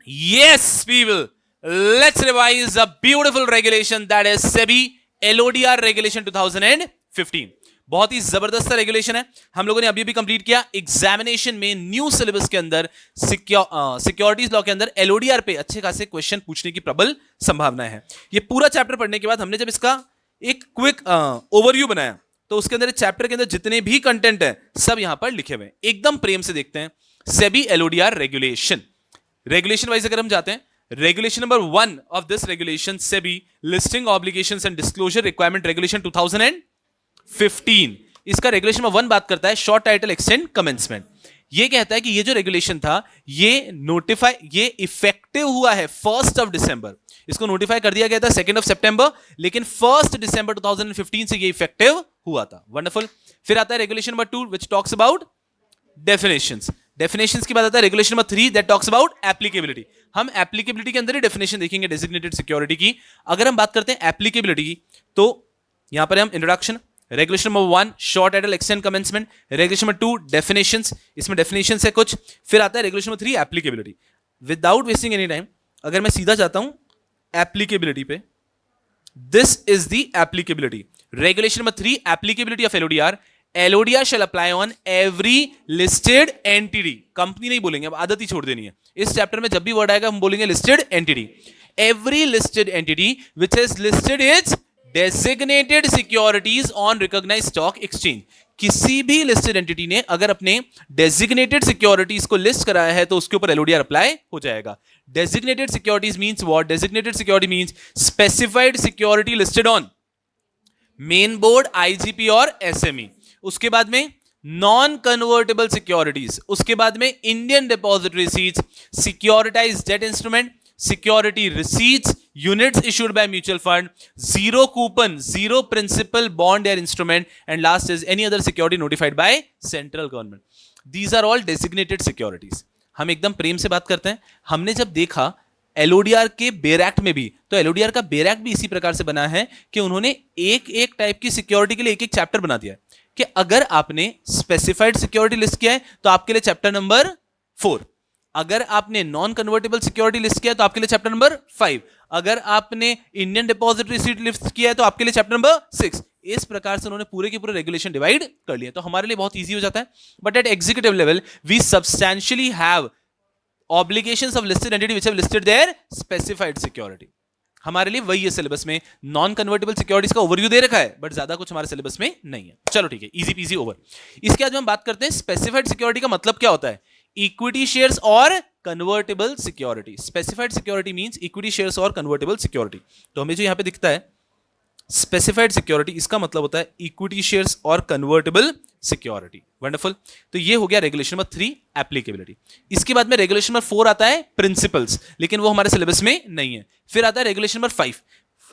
Yes, people. Let's revise a beautiful regulation that is SEBI LODR Regulation 2015. बहुत ही जबरदस्त regulation है. हम लोगों ने अभी भी कंप्लीट किया. एग्जामिनेशन में न्यू सिलेबस के अंदर सिक्योरिटीज लॉ के अंदर LODR पे अच्छे खासे क्वेश्चन पूछने की प्रबल संभावना है. ये पूरा चैप्टर पढ़ने के बाद हमने जब इसका एक क्विक ओवरव्यू बनाया तो उसके अंदर चैप्टर के अंदर जितने भी कंटेंट है सब यहां पर लिखे हुए हैं. एकदम प्रेम से देखते हैं. SEBI LODR regulation. Regulation wise अगर हम जाते हैं, regulation number 1 of this regulation SEBI listing obligations and disclosure requirement regulation 2015. इसका रेगुलेशन नंबर 1 बात करता है शॉर्ट टाइटल एक्सटेंड कमेंसमेंट. ये कहता है कि ये जो रेगुलेशन था ये इफेक्टिव हुआ है 1 दिसंबर. इसको नोटिफाई कर दिया गया था 2 सितंबर, लेकिन 1 दिसंबर 2015 से ये इफेक्टिव हुआ था. वंडरफुल. फिर आता है regulation number 2 which talks about definitions. Definitions की बात आता है regulation number 3 that talks about applicability. हम एप्लीकेबिलिटी के अंदर ही डेफिनेशन देखेंगे डेजिग्नेटेड सिक्योरिटी की. अगर हम बात करते हैं एप्लीकेबिलिटी की तो यहां पर हम introduction, regulation number 1 short title extend commencement, regulation number 2 definitions, इसमें डेफिनेशंस है कुछ. फिर आता है regulation number 3 applicability. Without wasting any time अगर मैं सीधा जाता हूं एप्लीकेबिलिटी पे, this is the applicability. Regulation number 3 applicability of LODR. LODR shall apply on every listed entity. Company नहीं बोलेंगे, अब आदत ही छोड़ देनी है. इस चैप्टर में जब भी वर्ड आएगा हम बोलेंगे listed entity. Every listed entity which is listed its designated securities on recognized stock exchange. किसी भी listed entity ने अगर अपने designated securities को list कराया है तो उसके ऊपर LODR अप्लाई हो जाएगा. Designated securities means what? Designated security means specified security listed on main board, IGP और SME. उसके बाद में नॉन कन्वर्टेबल सिक्योरिटीज, उसके बाद में Indian depository receipts, securitized debt instrument, security receipts, units issued by mutual fund, zero coupon, zero principal bond या instrument, and last is any other security notified by central government. These are all designated securities. हम एकदम प्रेम से बात करते हैं. हमने जब देखा LODR के बेर एक्ट में भी, तो LODR का बेर एक्ट भी इसी प्रकार से बना है कि उन्होंने एक एक टाइप की सिक्योरिटी के लिए एक एक चैप्टर बना दिया है कि अगर आपने स्पेसिफाइड सिक्योरिटी लिस्ट किया है तो आपके लिए चैप्टर नंबर 4, अगर आपने नॉन कन्वर्टेबल सिक्योरिटी लिस्ट किया है तो आपके लिए चैप्टर नंबर 5, अगर आपने इंडियन डिपॉजिटरी रिसीट लिस्ट किया है तो आपके लिए चैप्टर नंबर 6. इस प्रकार से उन्होंने पूरे के पूरे रेगुलेशन डिवाइड कर लिए, तो हमारे लिए बहुत ईजी हो जाता है. But at executive level we substantially have obligations of listed entity which have listed their specified security. हमारे लिए वही है सिलेबस में. नॉन कन्वर्टेबल सिक्योरिटीज का ओवरव्यू दे रखा है बट ज्यादा कुछ हमारे सिलेबस में नहीं है. चलो ठीक है, इजी पीजी ओवर. इसके बाद हम बात करते हैं स्पेसिफाइड सिक्योरिटी का मतलब क्या होता है. इक्विटी शेयर्स और convertible security. Specified security means equity shares और कन्वर्टेबल सिक्योरिटी. तो हमें जो यहां पे दिखता है स्पेसिफाइड सिक्योरिटी, इसका मतलब होता है इक्विटी शेयर्स और कन्वर्टेबल सिक्योरिटी. वंडरफुल. तो ये हो गया रेगुलेशन नंबर 3 एप्लीकेबिलिटी. इसके बाद में रेगुलेशन नंबर 4 आता है प्रिंसिपल्स, लेकिन वो हमारे सिलेबस में नहीं है. फिर आता है regulation number 5.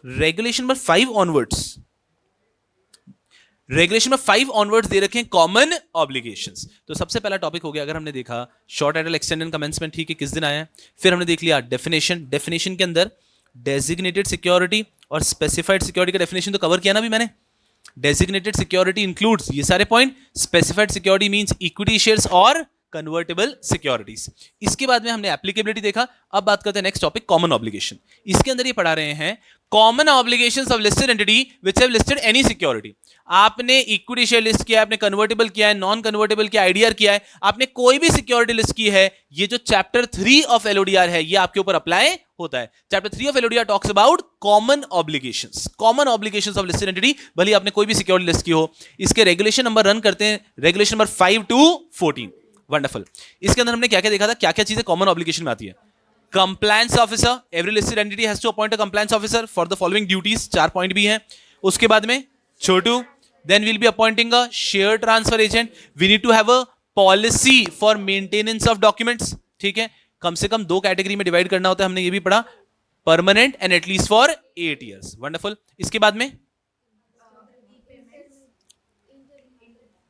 Regulation number 5 onwards, regulation number 5 onwards दे रखे हैं कॉमन ऑब्लिगेशंस. तो सबसे पहला टॉपिक हो गया, अगर हमने देखा short title extend and commencement, ठीक है, किस दिन आया है. फिर हमने देख लिया डेफिनेशन. डेफिनेशन के अंदर डेजिग्नेटेड सिक्योरिटी और स्पेसिफाइड सिक्योरिटी का डेफिनेशन तो कवर किया ना भी मैंने. डेजिग्नेटेड सिक्योरिटी इंक्लूड्स ये सारे point. Specified security means equity shares और कन्वर्टेबल सिक्योरिटीज. इसके बाद में हमने एप्लीकेबिलिटी देखा. अब बात करते हैं नेक्स्ट टॉपिक कॉमन ऑब्लिगेशन. इसके अंदर ये पढ़ा रहे हैं common obligations of listed entity which have listed any security. आपने इक्विटी शेयर लिस्ट किया है, आपने कन्वर्टेबल किया है, नॉन कन्वर्टेबल किया, IDR किया है, आपने कोई भी सिक्योरिटी लिस्ट की है, ये जो चैप्टर 3 ऑफ LODR है ये आपके ऊपर अप्लाई होता है. Chapter 3 of LODR talks about common obligations. Common obligations of listed entity, भले आपने कोई भी सिक्योरिटी लिस्ट की हो. इसके रेगुलेशन नंबर रन करते हैं, रेगुलेशन नंबर 5 to 14. वंडरफुल. इसके अंदर हमने क्या क्या देखा था, क्या क्या चीजें कॉमन ऑब्लिगेशन में आती है. Compliance officer, every listed entity has to appoint a compliance officer for the following duties. 4 point भी हैं. उसके बाद में छोटू, then we'll be appointing a share transfer agent. We need to have a policy for maintenance of documents. ठीक है, कम से कम 2 category में डिवाइड करना होता है, हमने ये भी पढ़ा. Permanent and at least for 8 years. Wonderful. इसके बाद में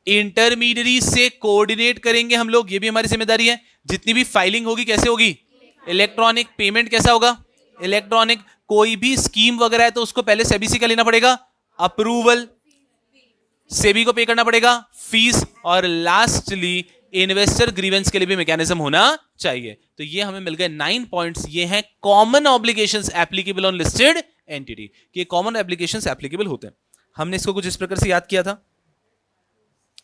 इंटरमीडियरी से कोऑर्डिनेट करेंगे हम लोग, ये भी हमारी जिम्मेदारी है. जितनी भी फाइलिंग होगी कैसे होगी, इलेक्ट्रॉनिक. पेमेंट कैसा होगा, इलेक्ट्रॉनिक. कोई भी स्कीम वगैरह है तो उसको पहले सेबी से क्या लेना पड़ेगा, अप्रूवल. सेबी को पे करना पड़ेगा फीस. और लास्टली इन्वेस्टर ग्रीवेंस के लिए भी मैकेनिज्म होना चाहिए। तो ये हमें मिल गए 9 पॉइंट्स। ये हैं common obligations applicable on listed entity, कि कॉमन ऑब्लिगेशंस एप्लीकेबल होते हैं। हमने इसको कुछ इस प्रकार से याद किया था।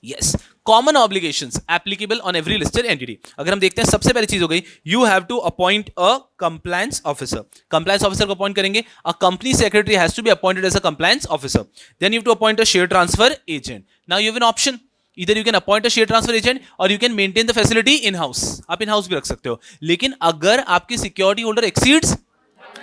Yes, common obligations applicable on every listed entity. अगर हम देखते हैं, सबसे पहली चीज हो गई, you have to appoint a compliance officer. Compliance officer को अपॉइंट करेंगे। A company secretary has to be appointed as a compliance officer. Then you have to appoint a share transfer agent. Now you have an option, either you can appoint a share transfer agent or you can maintain the facility in house। आप in house भी रख सकते हो। लेकिन अगर आपकी security holder exceeds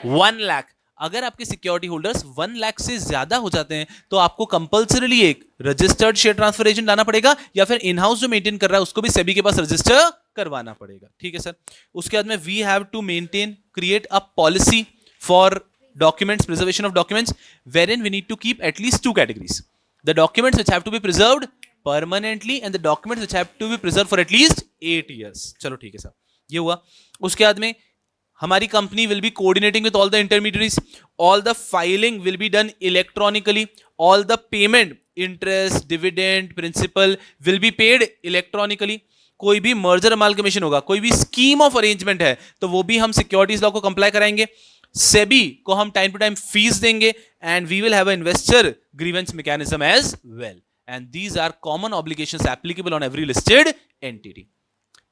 1 lakh, अगर आपके सिक्योरिटी होल्डर्स 1 लाख से ज्यादा हो जाते हैं, तो आपको कंपल्सरीली एक रजिस्टर्ड शेयर ट्रांसफर एजेंट लाना पड़ेगा, या फिर इन हाउस जो मेंटेन कर रहा है उसको भी सेबी के पास रजिस्टर करवाना पड़ेगा। ठीक है सर। उसके बाद में we have to maintain, create a policy for documents, preservation of documents, wherein we need to keep at least 2 categories: the documents which have to be preserved permanently and the documents which have to be preserved for at least 8 years। चलो ठीक है sir, ये हुआ। उसके बाद में हमारी company will be coordinating with all the intermediaries, all the filing will be done electronically, all the payment, interest, dividend, principal will be paid electronically। कोई भी मर्जर अमाल्गमेशन होगा, कोई भी स्कीम ऑफ अरेंजमेंट है, तो वो भी हम सिक्योरिटीज लॉ को कंप्लाई कराएंगे। सेबी को हम टाइम टू टाइम फीस देंगे, and we will have a investor grievance mechanism as well, and these are common obligations applicable on every listed entity.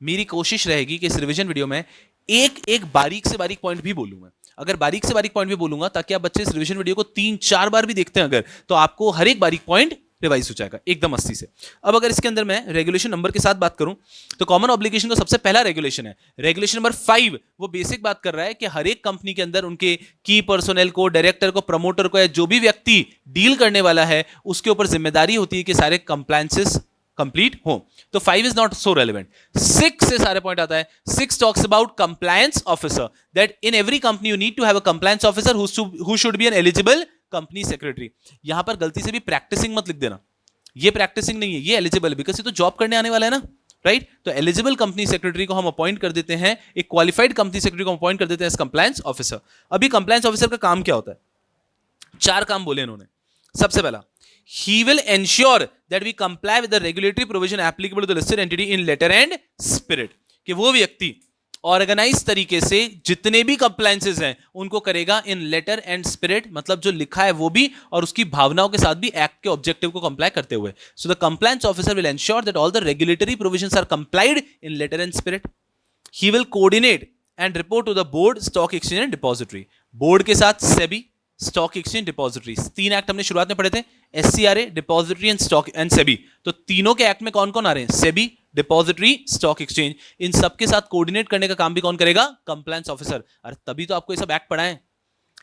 मेरी कोशिश रहेगी कि इस रिवीजन वीडियो में एक एक बारीक से बारीक पॉइंट भी बोलूंगा। अगर बारीक से बारीक पॉइंट भी बोलूंगा, ताकि आप बच्चे इस रिवीजन वीडियो को 3-4 बार भी देखते हैं अगर, तो आपको हर एक बारीक पॉइंट रिवाइज हो जाएगा एकदम मस्ती से। अब अगर इसके अंदर मैं रेगुलेशन नंबर के साथ बात करूं, तो कॉमन ऑब्लिगेशन का सबसे पहला रेगुलेशन है रेगुलेशन नंबर 5। वो बेसिक बात कर रहा है कि हर एक कंपनी के अंदर उनके की पर्सोनेल को, डायरेक्टर को, प्रमोटर को, या जो भी व्यक्ति डील करने वाला है, उसके ऊपर जिम्मेदारी होती है कि सारे कंप्लायंसेस कंप्लीट हो। तो 5 इज नॉट सो रेलेवेंट। 6 से सारे पॉइंट आता है। 6 talks about compliance officer, that in every company you need to have a compliance officer who should be an eligible company secretary. यहां पर गलती से भी प्रैक्टिसिंग मत लिख देना, ये प्रैक्टिसिंग नहीं है, ये एलिजिबल है, बिकॉज ये तो जॉब करने आने वाला है ना, राइट। तो एलिजिबल कंपनी सेक्रेटरी को हम अपॉइंट कर देते हैं, एक क्वालिफाइड कंपनी सेक्रेटरी को अपॉइंट कर देते हैं एज कंप्लायंस ऑफिसर। अभी कंप्लायंस ऑफिसर का काम क्या होता है? 4 काम बोले इन्होंने। सबसे पहला, he will ensure that we comply with the regulatory provision applicable to the listed entity in letter and spirit, कि वो व्यक्ति ऑर्गेनाइज तरीके से जितने भी कंप्लायंसेस हैं उनको करेगा इन लेटर एंड स्पिरिट, मतलब जो लिखा है वो भी, और उसकी भावनाओं के साथ भी एक्ट के ऑब्जेक्टिव को कंप्लाई करते हुए। So the compliance officer will ensure that all the regulatory provisions are complied in letter and spirit. He will coordinate and report to the board, stock exchange and depository. Board के साथ SEBI, stock exchange, depository, 3 act हमने शुरुआत में पढ़े थे, SCRA, depository and stock and SEBI. तो तीनों के एक्ट में कौन कौन आ रहे हैं? SEBI, depository, stock exchange. इन सबके साथ कोऑर्डिनेट करने का काम भी कौन करेगा? Compliance officer. अरे तभी तो आपको ये सब एक्ट पढ़ाएं।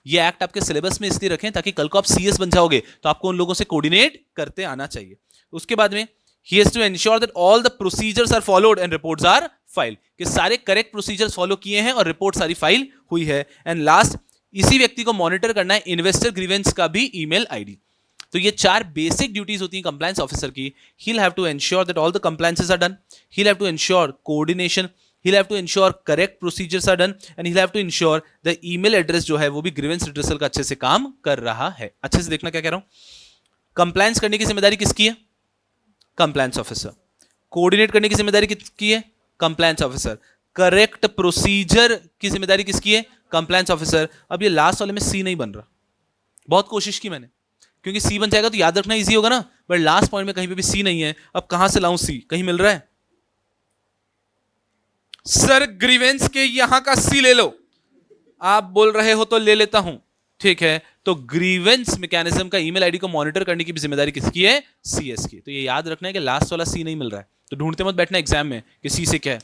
ये एक्ट आपके सिलेबस में इसलिए रखें ताकि कल को आप सीएस बन जाओगे तो आपको उन लोगों से कोऑर्डिनेट करते आना चाहिए। उसके बाद में he has to ensure that all the procedures are followed and reports are filed, कि सारे करेक्ट प्रोसीजर्स फॉलो किए हैं और रिपोर्ट सारी फाइल हुई है। एंड लास्ट, इसी व्यक्ति को मॉनिटर करना है इन्वेस्टर ग्रीवेंस का भी ईमेल आईडी। तो ये 4 बेसिक ड्यूटीज होती हैं कंप्लायंस ऑफिसर की। he'll have to ensure that all the compliances are done, he'll have to ensure coordination, he'll have to ensure correct procedures are done, and he'll have to ensure the email address जो है वो भी grievance redressal का अच्छे से काम कर रहा है। अच्छे से देखना क्या कह रहा हूं। कंप्लायंस करने की जिम्मेदारी किसकी है? Compliance officer. कोऑर्डिनेट करने की जिम्मेदारी किसकी है? Compliance officer. करेक्ट प्रोसीजर की जिम्मेदारी किसकी है? Compliance officer. अब ये लास्ट वाले में सी नहीं बन रहा, बहुत कोशिश की मैंने, क्योंकि सी बन जाएगा तो याद रखना इजी होगा ना, बट लास्ट पॉइंट में कहीं पे भी सी नहीं है। अब कहां से लाऊं सी? कहीं मिल रहा है? सर ग्रीवेंस के यहां का सी ले लो, आप बोल रहे हो तो ले लेता हूं, ठीक है। तो ग्रीवेंस मैकेनिज्म का ईमेल आईडी को मॉनिटर करने की भी जिम्मेदारी किसकी है? सीएस की। तो ये याद रखना है कि लास्ट वाला सी नहीं मिल रहा है, तो ढूंढते मत बैठना एग्जाम में कि सी से क्या है,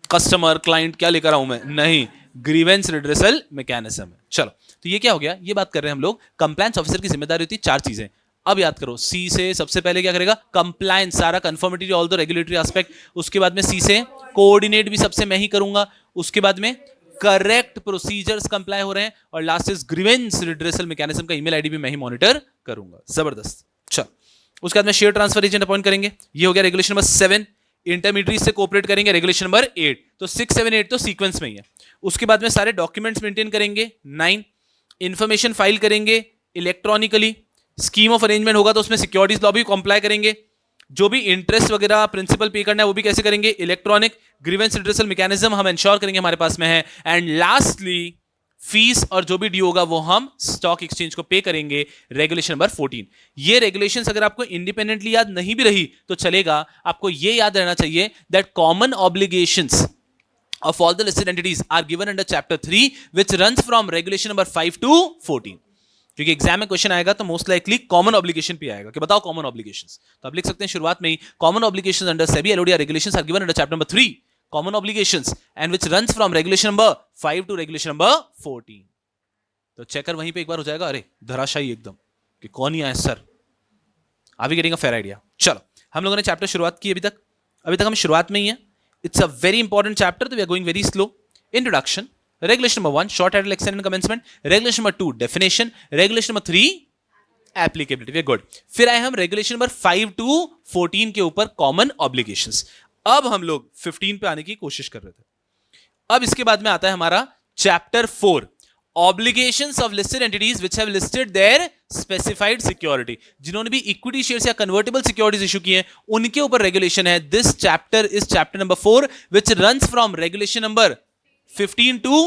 कस्टमर क्लाइंट क्या लेकर आऊं मैं, नहीं, ग्रीवेंस रिड्रेसल मैकेनिज्म है। चलो, तो ये क्या हो गया? ये बात कर रहे हैं हम लोग, कंप्लायंस ऑफिसर की जिम्मेदारी होती है 4 चीजें। अब याद करो, सी से सबसे पहले क्या करेगा? कंप्लायंस, सारा conformity all the regulatory aspect. उसके बाद में सी से कोऑर्डिनेट भी सबसे मैं ही करूंगा। उसके बाद में करेक्ट प्रोसीजर्स कंप्लाई हो रहे हैं, और last is grievance redressal mechanism का ईमेल आईडी भी मैं ही मॉनिटर करूंगा। जबरदस्त। चलो, उसके बाद में शेयर ट्रांसफर एजेंट अपॉइंट करेंगे। ये हो गया रेगुलेशन नंबर 7। इंटरमीडिएट से कोऑपरेट करेंगे, रेगुलेशन नंबर 8। तो 6, 7, 8 तो सीक्वेंस में ही है। उसके बाद में सारे डॉक्यूमेंट्स मेंटेन करेंगे। 9, इंफॉर्मेशन फाइल करेंगे इलेक्ट्रॉनिकली। स्कीम ऑफ अरेंजमेंट होगा तो उसमें सिक्योरिटीज लॉ भी कंप्लाई करेंगे। जो भी इंटरेस्ट वगैरह प्रिंसिपल पे करना है वो भी कैसे करेंगे, इलेक्ट्रॉनिक ग्रीवेंस रिड्रेसल मैकेनिज्म हम इंश्योर करेंगे हमारे पास में है। एंड लास्टली फीस और जो भी ड्यू होगा वो हम स्टॉक एक्सचेंज को पे करेंगे, रेगुलेशन नंबर 14। ये रेगुलेशंस अगर आपको इंडिपेंडेंटली याद नहीं भी रही तो चलेगा, आपको ये याद रहना चाहिए that common obligations of all the listed entities are given under chapter 3 which runs from regulation number 5 to 14। क्योंकि एग्जाम में क्वेश्चन आएगा तो मोस्ट लाइकली कॉमन ऑब्लिगेशन पे आएगा कि बताओ कॉमन ऑब्लिगेशंस, तो आप लिख सकते हैं शुरुआत में ही common obligations under SEBI LODR regulations are given under chapter number 3 common obligations and which runs from regulation number 5 to regulation number 14। तो चेकर वहीं पे एक बार हो जाएगा, अरे धराशायी एकदम कि कौन ही आए sir, are we getting a fair idea. चलो हम लोगों ने चैप्टर शुरुआत की, अभी तक हम शुरुआत में ही है। It's a very important chapter, so we are going very slow. Introduction. Regulation number 1, short title, extent and commencement. Regulation number 2, definition. Regulation number 3, applicability. Very good. फिर आए हम रेगुलेशन नंबर 5 to 14 के ऊपर कॉमन ऑब्लिगेशंस। अब हम लोग 15 पे आने की कोशिश कर रहे थे। अब इसके बाद में आता है हमारा chapter 4, obligations of listed entities which have listed their specified security। जिन्होंने भी इक्विटी शेयर्स या कन्वर्टेबल सिक्योरिटीज इशू किए हैं उनके ऊपर रेगुलेशन है। This chapter is chapter number 4 which runs from regulation number 15 to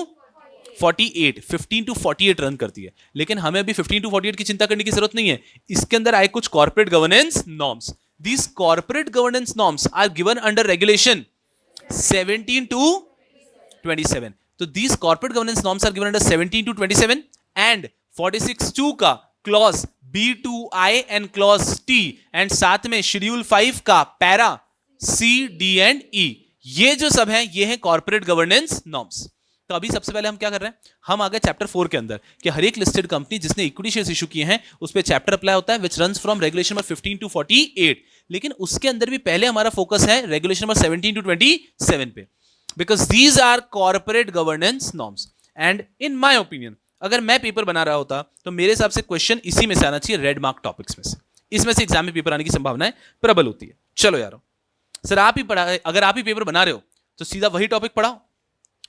48। 15 to 48 run करती है, लेकिन हमें अभी 15 to 48 की चिंता करने की जरूरत नहीं है। इसके अंदर आए कुछ corporate governance norms. These corporate governance norms are given under regulation 17 to 27। तो these corporate governance norms are given under 17 to 27 and 46(2) का clause B2I and clause T and साथ में शेड्यूल 5 का para C, D and E। ये जो सब है ये है कॉर्पोरेट गवर्नेंस नॉर्म्स। तो अभी सबसे पहले हम क्या कर रहे हैं, हम आ गए चैप्टर 4 के अंदर कि हर एक लिस्टेड कंपनी जिसने इक्विटी शेयर्स इशू किए हैं उस पर चैप्टर अप्लाई होता है which runs from regulation number 15 to 48। लेकिन उसके अंदर भी पहले हमारा फोकस है रेगुलेशन नंबर 17 टू 27 पे, because these are corporate governance norms and in my opinion अगर मैं पेपर बना रहा होता तो मेरे हिसाब से क्वेश्चन इसी में से आना चाहिए, रेड मार्क टॉपिक्स में से। इसमें से एग्जाम में पेपर आने की संभावना प्रबल होती है। चलो यारो सर आप ही पढ़ा, अगर आप ही पेपर बना रहे हो तो सीधा वही टॉपिक पढ़ाओ।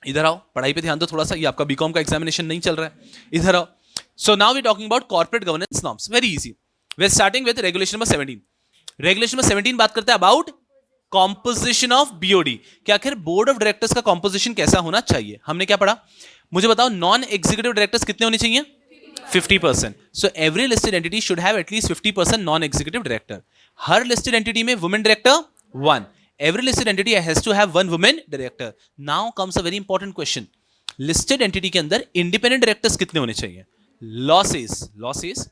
इधर आओ, पढ़ाई पे ध्यान दो थोड़ा सा, ये आपका बीकॉम का एग्जामिनेशन नहीं चल रहा है, इधर आओ। So now we talking about corporate governance norms, very easy. We are starting with regulation number 17। Regulation number 17 बात करते हैं अबाउट कॉम्पोजिशन ऑफ बीओडी, कि आखिर बोर्ड ऑफ डायरेक्टर्स का कॉम्पोजिशन कैसा होना चाहिए। हमने क्या पढ़ा, मुझे बताओ नॉन एग्जीक्यूटिव डायरेक्टर्स कितने होने चाहिए, 50%। So every listed entity should have at least 50% non executive director. हर लिस्टेड एंटिटी में women director 1, every listed entity has to have one woman director। now comes a very important question, listed entity के अंदर independent directors कितने होने चाहिए। law says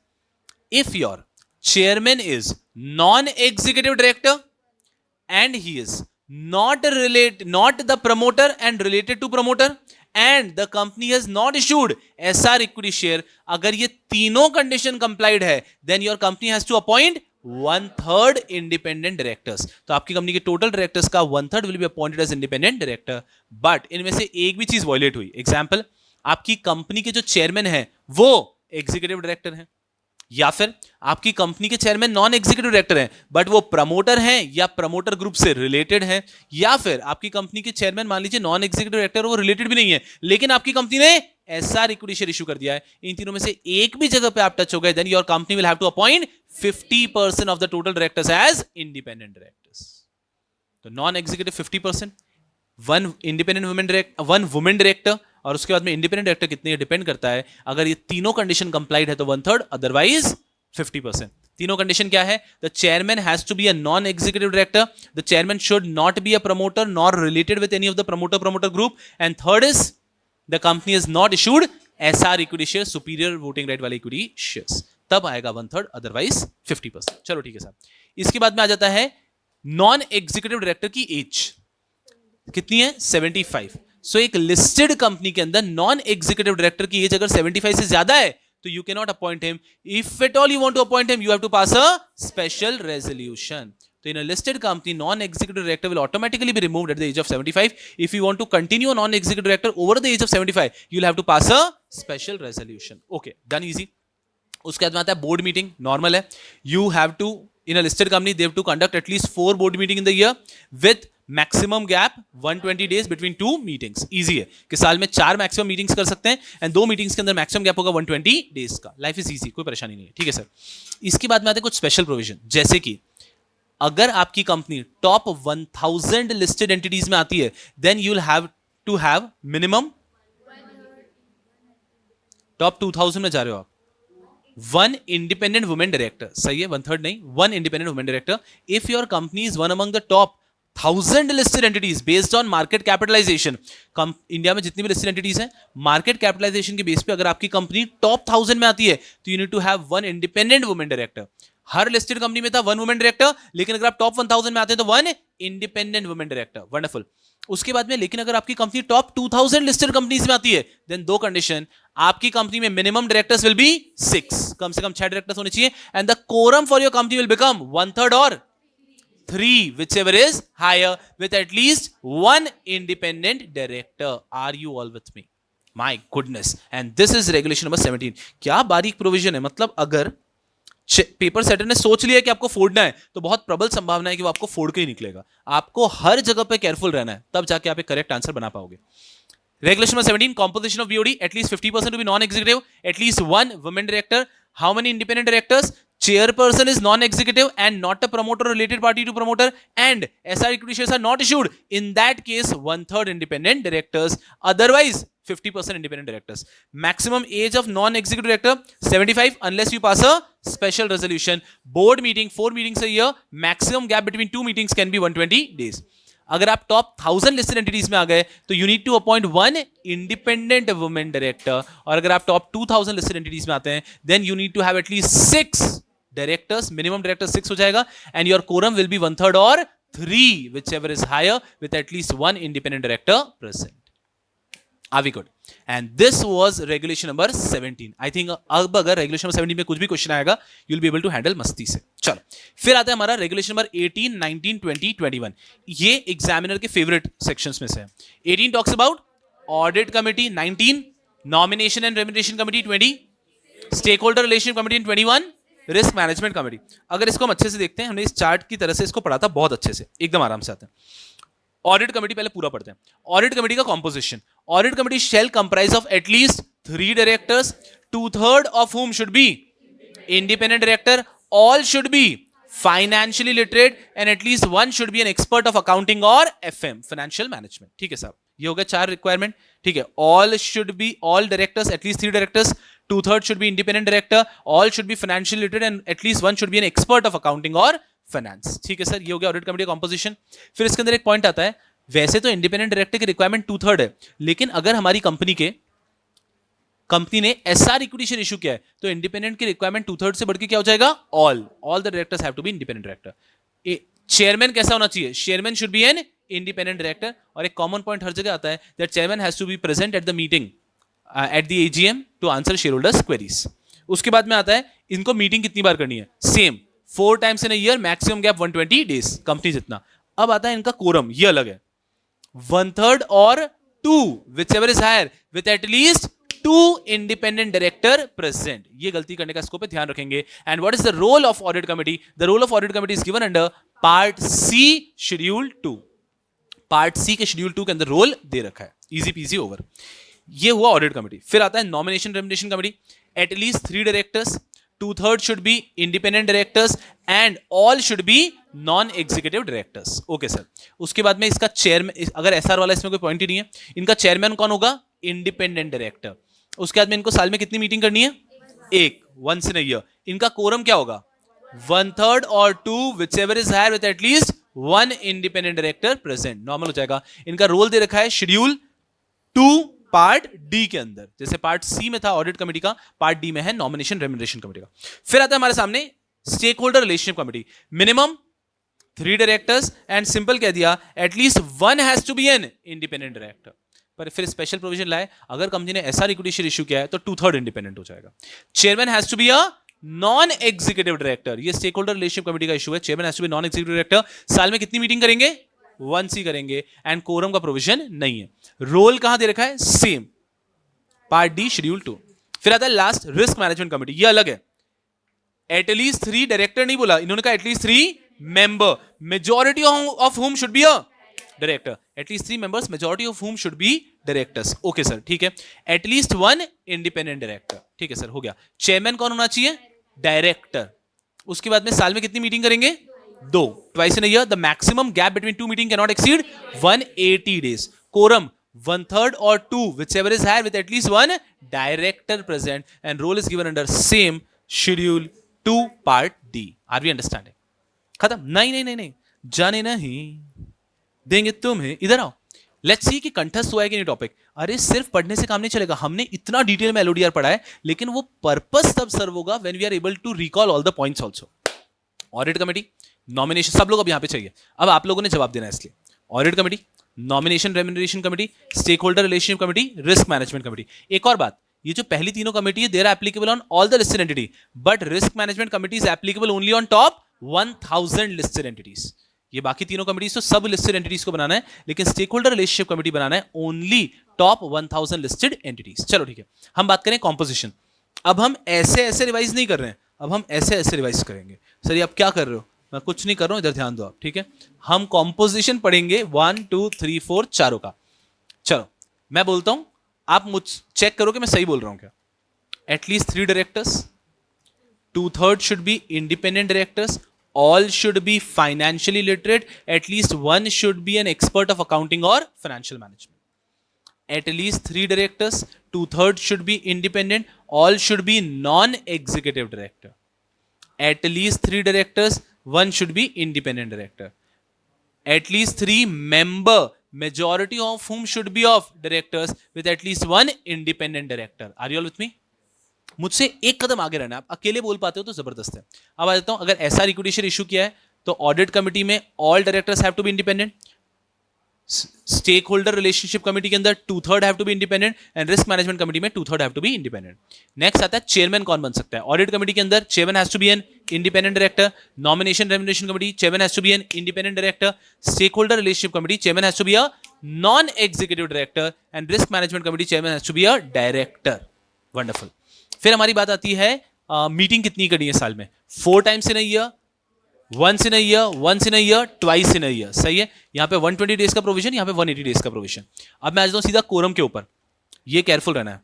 if your chairman is non-executive director and he is not the promoter and related to promoter and the company has not issued SR equity share, अगर ये तीनों condition complied है then your company has to appoint 1/3 independent directors. तो आपकी कंपनी के total directors का 1/3 will be appointed as independent director. But इनमें से एक भी चीज वायलेट हुई, एग्जांपल आपकी कंपनी के जो चेयरमैन है वो एग्जीक्यूटिव डायरेक्टर है, या फिर आपकी कंपनी के चेयरमैन नॉन एग्जीक्यूटिव डायरेक्टर हैं बट वो प्रमोटर हैं या प्रमोटर ग्रुप से रिलेटेड हैं, या फिर आपकी कंपनी के चेयरमैन मान लीजिए नॉन एग्जीक्यूटिव डायरेक्टर वो रिलेटेड भी नहीं है लेकिन आपकी कंपनी ने एसआर इक्विटी शेयर इशू कर दिया है। इन तीनों में से एक भी जगह पे आप टच हो गए then your company will have to appoint 50% of the total directors as independent directors. तो non executive 50%, one independent one women director, और उसके बाद में इंडिपेंडेंट डायरेक्टर कितने डिपेंड करता है, अगर ये तीनों कंडीशन कंप्लाइड है तो 1/3, अदरवाइज 50%। तीनों कंडीशन क्या है, the chairman has to be a non executive director, the chairman should not be a promoter nor related with any of the promoter group, and third is the company is not issued SR equity share, superior voting right वाले equity shares, तब आएगा 1/3, otherwise 50%। चलो ठीक है साहब। इसके बाद में आ जाता है नॉन एग्जीक्यूटिव डायरेक्टर की एज कितनी है, 75। सो एक लिस्टेड कंपनी के अंदर नॉन एग्जीक्यूटिव डायरेक्टर की एज अगर 75 से ज्यादा है तो you cannot appoint him. If at all you want to appoint him, you have to pass a special resolution. So in a listed company, non-executive director will automatically be removed at the age of 75. If you want to continue a non-executive director over the age of 75, you'll have to pass a special resolution. Okay, done, easy. उसके बाद में आता है board meeting, normal है। You have to, in a listed company, they have to conduct at least 4 board meeting in the year with maximum gap 120 days between 2 meetings. Easy है कि साल में 4 मैक्सिमम मीटिंग्स कर सकते हैं एंड 2 मीटिंग्स के अंदर मैक्सिमम गैप होगा 120 डेज का। लाइफ इज इजी, कोई परेशानी नहीं है, ठीक है सर। इसके बाद में आते हैं कुछ स्पेशल प्रोविजन, जैसे कि अगर आपकी कंपनी टॉप 1000 लिस्टेड एंटिटीज में आती है, then you will have to have minimum, top 2000 में जा रहे हो आप, 1 इंडिपेंडेंट वुमेन डायरेक्टर, सही है, 1/3 नहीं, 1 independent women director. If your company is one among the top 1000 listed entities based on market capitalization, India में जितनी भी लिस्टेड एंटिटीज हैं, मार्केट कैपिटलाइजेशन के बेस पे अगर आपकी कंपनी टॉप 1000 में आती है, तो you need to have 1 independent women director. हर लिस्टेड कंपनी में था 1 वुमेन डायरेक्टर, लेकिन अगर आप टॉप 1000 में आते हैं तो 1 इंडिपेंडेंट वुमेन डायरेक्टर. वंडरफुल. उसके बाद में लेकिन अगर आपकी कंपनी टॉप 2000 लिस्टेड कंपनीज में आती है, देन 2 कंडीशन. आपकी कंपनी में मिनिमम डायरेक्टर्स विल बी 6, कम से कम 6 डायरेक्टर्स होने चाहिए, and the quorum for your company will become 1/3 और 3, whichever is higher, with at least 1 independent director. Are you all with me? My goodness. And this is regulation number 17. क्या बारीक provision है. मतलब अगर पेपर सेटर ने सोच लिया कि आपको फोड़ना है, तो बहुत प्रबल संभावना है कि वो आपको फोड़ के ही निकलेगा. आपको हर जगह पे केयरफुल रहना है, तब जाके आप एक करेक्ट आंसर बना पाओगे. Regulation number 17, composition of BOD, at least 50% to be non-executive, at least 1 women director. How many independent directors? Chairperson is non-executive and not a promoter or related party to promoter, and SR equity shares are not issued. In that case, 1/3 independent directors. Otherwise, 50% independent directors. Maximum age of non-executive director 75 unless you pass a special resolution. Board meeting 4 meetings a year. Maximum gap between 2 meetings can be 120 days. अगर आप top 1000 listed entities में आ गए, तो you need to appoint 1 independent women director. और अगर आप top 2000 listed entities में आते हैं, then you need to have at least 6 directors. Minimum director 6 हो जाएगा, and your quorum will be 1/3 और 3, whichever is higher, with at least 1 independent director present. Are we good? And this was regulation number 17. I think अब अगर regulation number 17 में कुछ भी question आएगा, you'll be able to handle मस्ती से. चलो, फिर आता है हमारा regulation number 18, 19, 20, 21. ये एग्जामिनर के फेवरेट सेक्शंस में से है. 18 talks about audit committee, 19 nomination and remuneration committee, 20 stakeholder relation committee, 21 risk management committee. अगर इसको हम अच्छे से देखते हैं, हमने इस चार्ट की तरह से इसको पढ़ा था बहुत अच्छे से, एकदम आराम से आते हैं. ऑडिट कमेटी पहले पूरा पढ़ते हैं. ऑडिट कमेटी का composition. Audit committee shall comprise of at least 3 directors, 2/3 of whom should be independent director, all should be financially literate, and at least 1 should be an expert of accounting or FM, financial management. ठीक है साहब, ये हो गया 4 requirement. ठीक है, all should be, all directors, at least 3 directors, 2/3 should be independent director, all should be financially literate, and at least 1 should be an expert of accounting or finance. ठीक है सर, ये हो गया ऑडिट कमेटी कॉम्पोजिशन. फिर इसके अंदर एक point आता है, वैसे तो इंडिपेंडेंट डायरेक्टर की रिक्वायरमेंट 2/3 है, लेकिन अगर हमारी कंपनी ने एसआर इक्विटी शेयर इशू किया है, तो इंडिपेंडेंट की रिक्वायरमेंट 2/3 से बढ़ के क्या हो जाएगा, all the directors have to be independent director. Chairman कैसा होना चाहिए, chairman should be an independent director. और एक कॉमन पॉइंट हर जगह आता है, that chairman has to be present at the meeting at the AGM to answer share holders queries. उसके बाद में आता है, इनको मीटिंग कितनी बार करनी है, same 4 times in a year, maximum gap 120 days, company जितना. अब आता है इनका कोरम, ये अलग है, 1/3 और 2, whichever is higher, with at least 2 independent director present. ये गलती करने का स्कोप है, ध्यान रखेंगे. And what is the role of audit committee? The role of audit committee is given under part C schedule 2. Part C के schedule 2 के अंदर रोल दे रखा है. Easy peasy over. ये हुआ ऑडिट कमेटी. फिर आता है nomination remuneration committee. At least 3 directors, 2/3 should be independent directors, and all should be non executive directors. Okay sir. उसके बाद में इसका चेयरमैन, अगर एसआर वाला इसमें कोई पॉइंट ही नहीं है, इनका चेयरमैन कौन होगा, इंडिपेंडेंट डायरेक्टर. उसके बाद में इनको साल में कितनी मीटिंग करनी है, 1, once in a year. इनका कोरम क्या होगा, 1/3 और 2, whichever is higher, with at least 1 independent director present. Normal हो जाएगा. इनका रोल दे रखा है शेड्यूल 2 पार्ट डी के अंदर. जैसे पार्ट सी में था ऑडिट कमेटी का, पार्ट डी में है नॉमिनेशन रेम्युनरेशन कमेटी का. फिर आता है हमारे सामने stake holder relationship committee. Minimum 3 directors, and simple कह दिया, at least 1 has to be an independent director. पर फिर स्पेशल प्रोविजन लाए, अगर कंपनी ने एसआर इक्विटी शेयर इशू किया है, तो 2/3 इंडिपेंडेंट हो जाएगा. Chairman has to be a non executive director. ये स्टेक होल्डर रिलेशनशिप कमेटी का इशू है. Chairman has to be non executive director. साल में कितनी मीटिंग करेंगे, 1 ही करेंगे, एंड कोरम का प्रोविजन नहीं है. रोल कहां दे रखा है, सेम पार्ट डी शेड्यूल 2. फिर आता है लास्ट रिस्क मैनेजमेंट कमेटी. ये अलग है. एटलीस्ट 3 डायरेक्टर नहीं बोला इन्होंने, कहा at least 3 member, majority of whom should be a director. At least 3 members, majority of whom should be directors. Okay sir, ठीक है. At least 1 independent director. ठीक है सर, हो गया. चेयरमैन कौन होना चाहिए, डायरेक्टर. उसके बाद में साल में कितनी मीटिंग करेंगे, दो, twice in a year. The maximum gap between two meeting can not exceed 180 days. Quorum 1/3 or 2, whichever is higher, with at least one director present, and role is given under same schedule 2 part D. Are we understanding? खत्म. नहीं नहीं नहीं नहीं, जाने नहीं देंगे तुम्हें. इधर आओ, लेट्स सी कि कंठस्थ हुआ है कि नहीं टॉपिक. अरे सिर्फ पढ़ने से काम नहीं चलेगा. हमने इतना डिटेल में एलओडीआर पढ़ा है, लेकिन वो पर्पस तब सर्व होगा when we are able to recall all the points also. Audit committee, nomination, सब लोग अब यहां पे चाहिए. अब आप लोगों ने जवाब देना है इसलिए. Audit committee, nomination remuneration committee, stake holder relationship committee, risk management committee. एक और बात, ये जो पहली तीनों कमेटी है, they are applicable on all the listed entity, but risk management committee is applicable only on top 1000 listed entities. ये बाकी तीनों कमिटीज तो सब लिस्टेड एंटिटीज को बनाना है, लेकिन स्टेक होल्डर रिलेशनशिप कमेटी बनाना है ओनली टॉप 1000 लिस्टेड एंटिटीज. चलो ठीक है, हम बात करें कॉम्पोजिशन. अब हम ऐसे ऐसे रिवाइज नहीं कर रहे हैं, अब हम ऐसे ऐसे रिवाइज करेंगे. सर ये आप क्या कर रहे हो? मैं कुछ नहीं कर रहा हूं, इधर ध्यान दो आप. ठीक है, हम कॉम्पोजिशन पढ़ेंगे 1 2 3 4 चारों का. चलो मैं बोलता हूं, आप मुझ चेक करो कि मैं सही बोल रहा हूं क्या. At least 3 directors, 2/3 should be independent directors, all should be financially literate, at least one should be an expert of accounting or financial management. At least 3 directors, 2/3 should be independent, all should be non-executive director. At least 3 directors, one should be independent director. At least 3 member, majority of whom should be of directors, with at least one independent director. Are you all with me? मुझसे एक कदम आगे रहना है. आप अकेले बोल पाते हो तो जबरदस्त है. अब आ जाता हूं, अगर ऐसा रिक्विटेशन इशू किया है तो ऑडिट कमेटी में all directors have to be independent. Stake holder relationship committee के अंदर 2/3 have to be independent, and risk management committee में 2/3 have to be independent. Next आता है चेयरमैन कौन बन सकता है. ऑडिट कमेटी के अंदर chairman has to be an independent director. Nomination remuneration committee, chairman has to be an independent director. Stake holder relationship committee, chairman has to be a non executive director, and risk management committee, chairman has to be a director. Wonderful. फिर हमारी बात आती है meeting कितनी करनी है साल में. 4 times in a year, once in a year, once in a year, twice in a year. सही है. यहां पे 120 डेज का प्रोविजन, यहां पे 180 डेज का प्रोविजन. अब मैं आ जाता हूं सीधा कोरम के ऊपर. ये केयरफुल रहना है.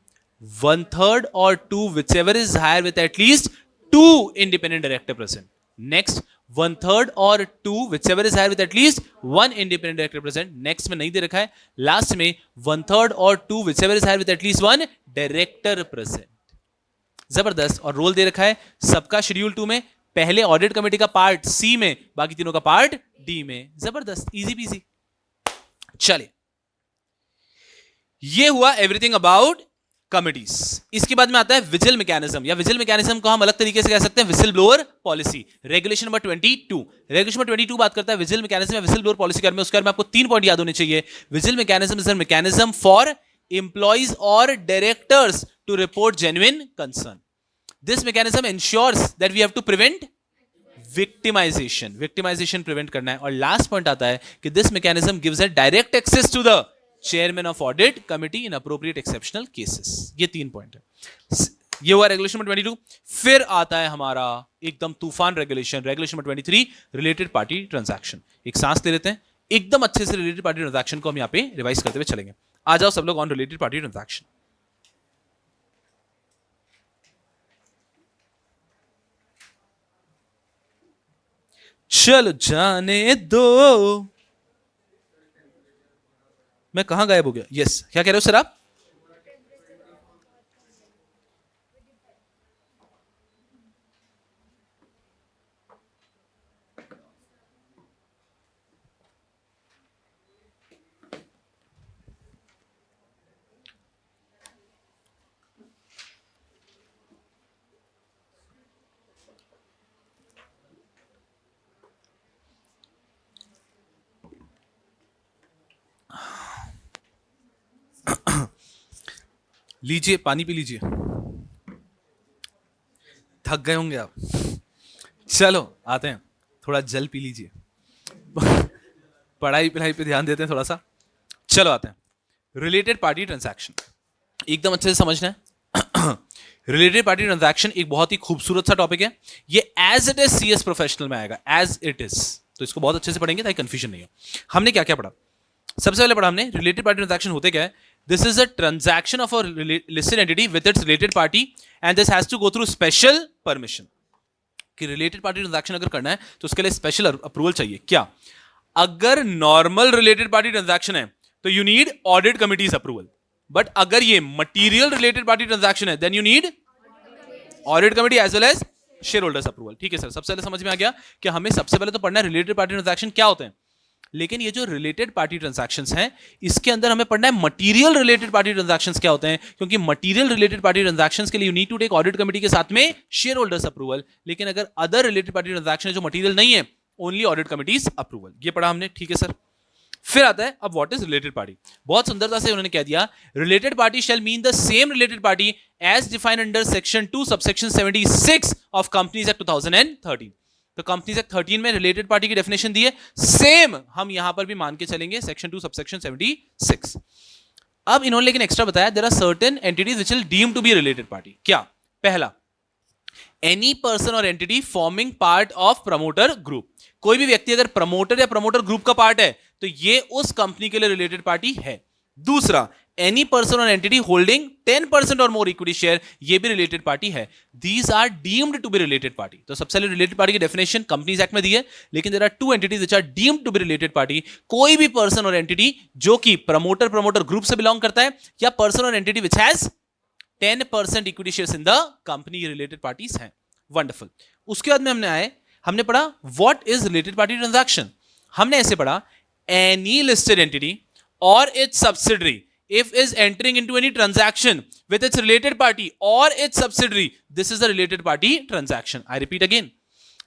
1/3 or 2, whichever is higher, with at least 2 independent director present. Next, 1/3 or 2, whichever is higher, with at least 1 independent director present. Next में नहीं दे रखा है. लास्ट में 1/3 or 2, whichever is higher, with at least 1 director present. जबरदस्त. और role दे रखा है सबका शेड्यूल 2 में, पहले ऑडिट कमेटी का पार्ट सी में, बाकी तीनों का पार्ट डी में. जबरदस्त, इजी पीजी. चलिए, ये हुआ एवरीथिंग अबाउट कमिटीज. इसके बाद में आता है विजिल मैकेनिज्म, या विजिल मैकेनिज्म को हम अलग तरीके से कह सकते हैं vigil blower policy. Regulation number 22. Regulation number 22 बात करता है विजिल मैकेनिज्म या विजिल ब्लोअर पॉलिसी के बारे में. उसके बारे में आपको 3 पॉइंट याद होने चाहिए. Vigil mechanism is a mechanism for employees or directors to report genuine concern. This mechanism ensures that we have to prevent victimization. Victimization prevent करना है. और last point आता है कि this mechanism gives a direct access to the chairman of audit committee in appropriate exceptional cases. ये 3 point है. ये हुआ रेगुलेशन नंबर 22. फिर आता है हमारा एकदम तूफान regulation, regulation number 23, related party transaction. एक सांस ले लेते हैं, एकदम अच्छे से रिलेटेड पार्टी ट्रांजैक्शन को हम यहाँ पे रिवाइज करते हुए चलेंगे. आ जाओ सब लोग ऑन रिलेटेड पार्टी ट्रांजैक्शन. चलो जाने दो. मैं कहां गायब हो गया? यस, क्या कह रहे हो सर आप? लीजिए, पानी पी लीजिए, थक गए होंगे आप. चलो आते हैं, थोड़ा जल पी लीजिए. पढ़ाई पे ध्यान देते हैं थोड़ा सा. चलो आते हैं रिलेटेड पार्टी ट्रांजैक्शन. एकदम अच्छे से समझना है. रिलेटेड पार्टी ट्रांजैक्शन एक बहुत ही खूबसूरत सा टॉपिक है. ये as it is CS professional में आएगा, एज इट इज. तो इसको बहुत अच्छे से पढ़ेंगे ताकि कंफ्यूजन नहीं हो. हमने क्या क्या पढ़ा? सबसे पहले पढ़ा हमने रिलेटेड पार्टी ट्रांजैक्शन होते क्या है. This is a transaction of a listed entity with its related party, and this has to go through special permission. कि रिलेटेड पार्टी ट्रांजैक्शन अगर करना है तो उसके लिए स्पेशल अप्रूवल चाहिए। क्या? अगर नॉर्मल रिलेटेड पार्टी ट्रांजैक्शन है तो you need audit committees approval, but अगर ये मटीरियल रिलेटेड पार्टी ट्रांजैक्शन है then you need audit committee as well as share holders approval. ठीक है सर, सबसे पहले समझ में आ गया कि हमें सबसे पहले तो पढ़ना है रिलेटेड पार्टी ट्रांजैक्शन क्या होते हैं, लेकिन ये जो रिलेटेड पार्टी ट्रांजैक्शंस हैं इसके अंदर हमें पढ़ना है मटेरियल रिलेटेड पार्टी ट्रांजैक्शंस क्या होते हैं, क्योंकि मटेरियल रिलेटेड पार्टी ट्रांजैक्शंस के लिए you need to take audit committee के साथ में शेयर होल्डर्स अप्रूवल, लेकिन अगर अदर रिलेटेड पार्टी ट्रांजैक्शन जो मटेरियल नहीं है ओनली ऑडिट कमिटीज अप्रूवल। ये पढ़ा हमने। ठीक है सर, फिर आता है अब व्हाट इज रिलेटेड पार्टी। बहुत सुंदरता से उन्होंने कह दिया related party shall mean the same related party as defined under section 2 subsection 76 of companies act 2013। तो कंपनीज एक्ट 13 में रिलेटेड पार्टी की डेफिनेशन दी है, सेम हम यहां पर भी मान के चलेंगे सेक्शन 2 सबसेक्शन 76। अब इन्होंने लेकिन एक्स्ट्रा बताया there are certain entities which will deem to be related party. क्या? पहला, एनी पर्सन और entity forming part of promoter group. कोई भी व्यक्ति अगर प्रमोटर या प्रमोटर ग्रुप का पार्ट है तो ये उस कंपनी के लिए रिलेटेड पार्टी है। दूसरा, एनी पर्सन और एंटिटी होल्डिंग 10% और मोर इक्विटी शेयर, ये भी रिलेटेड पार्टी है। These are deemed to be related party. तो सबसे पहले रिलेटेड पार्टी की डेफिनेशन कंपनीज एक्ट में दी है, लेकिन there are two entities which are deemed to be related party. कोई भी पर्सन और एंटिटी जो कि प्रमोटर ग्रुप से बिलोंग करता है या पर्सन और entity which has 10% equity shares in the company, related parties हैं। वंडरफुल। उसके बाद में हमने पढ़ा what is related party transaction. हमने ऐसे पढ़ा एनी लिस्टेड एंटिटी और it's subsidiary if is entering into any transaction with its related party or its subsidiary, this is a related party transaction. I repeat again,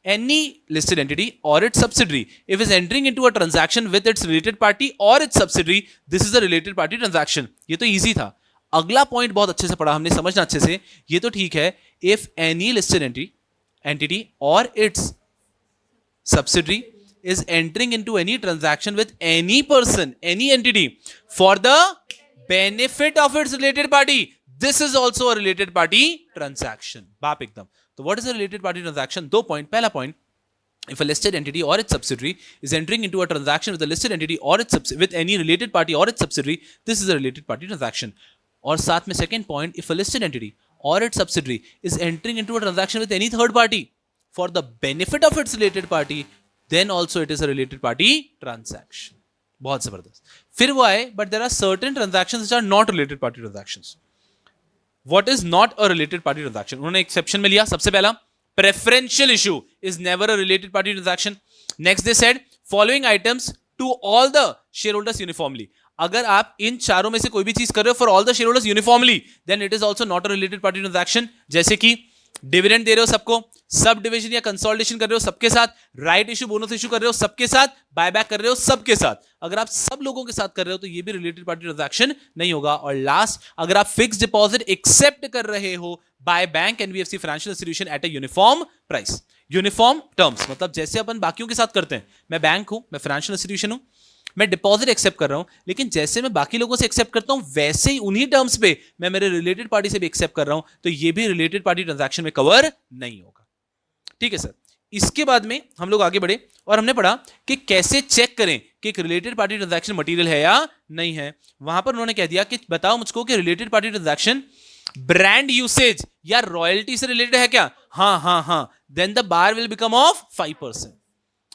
any listed entity or its subsidiary if is entering into a transaction with its related party or its subsidiary, this is a related party transaction. ये तो easy था। अगला point बहुत अच्छे से पढ़ा हमने, समझना अच्छे से। ये तो ठीक है, if any listed entity or its subsidiary is entering into any transaction with any person, any entity for the benefit of its related party, this is also a related party transaction. बाप एकदम। तो what is a related party transaction? दो point. पहला point, if a listed entity or its subsidiary is entering into a transaction with a listed entity or its with any related party or its subsidiary, this is a related party transaction. और साथ में second point, if a listed entity or its subsidiary is entering into a transaction with any third party for the benefit of its related party, then also it is a related party transaction. बहुत जबरदस्त। फिर वो आए, but there are certain transactions which are not related party transactions. What is not a related party transaction? उन्होंने exception में लिया। सबसे पहला, preferential issue is never a related party transaction. Next they said following items to all the share holders uniformly. अगर आप इन चारों में से कोई भी चीज कर रहे हो for all the share holders uniformly, then it is also not a related party transaction. जैसे कि डिविडेंड दे रहे हो सबको, सब डिविजन या कंसोलिडेशन कर रहे हो सबके साथ, राइट इशू बोनस इशू कर रहे हो सबके साथ, बायबैक कर रहे हो सबके साथ। अगर आप सब लोगों के साथ कर रहे हो तो ये भी रिलेटेड पार्टी ट्रांजैक्शन नहीं होगा। और लास्ट, अगर आप फिक्स डिपॉजिट एक्सेप्ट कर रहे हो by bank NBFC financial institution at a uniform price, uniform terms, मतलब जैसे अपन बाकियों के साथ करते हैं, मैं बैंक हूं, मैं फाइनेंशियल इंस्टीट्यूशन हूं, मैं डिपॉजिट एक्सेप्ट कर रहा हूं, लेकिन जैसे मैं बाकी लोगों से एक्सेप्ट करता हूं वैसे ही उन्हीं टर्म्स पे मैं मेरे रिलेटेड पार्टी से भी एक्सेप्ट कर रहा हूं, तो ये भी रिलेटेड पार्टी ट्रांजैक्शन में कवर नहीं होगा। ठीक है सर। इसके बाद में हम लोग आगे बढ़े और हमने पढ़ा कि कैसे चेक करें कि एक रिलेटेड पार्टी ट्रांजैक्शन मटेरियल है या नहीं है। वहां पर उन्होंने कह दिया कि बताओ मुझको कि related party transaction brand usage या रॉयल्टी से रिलेटेड है क्या? हाँ, then the bar will become of 5%।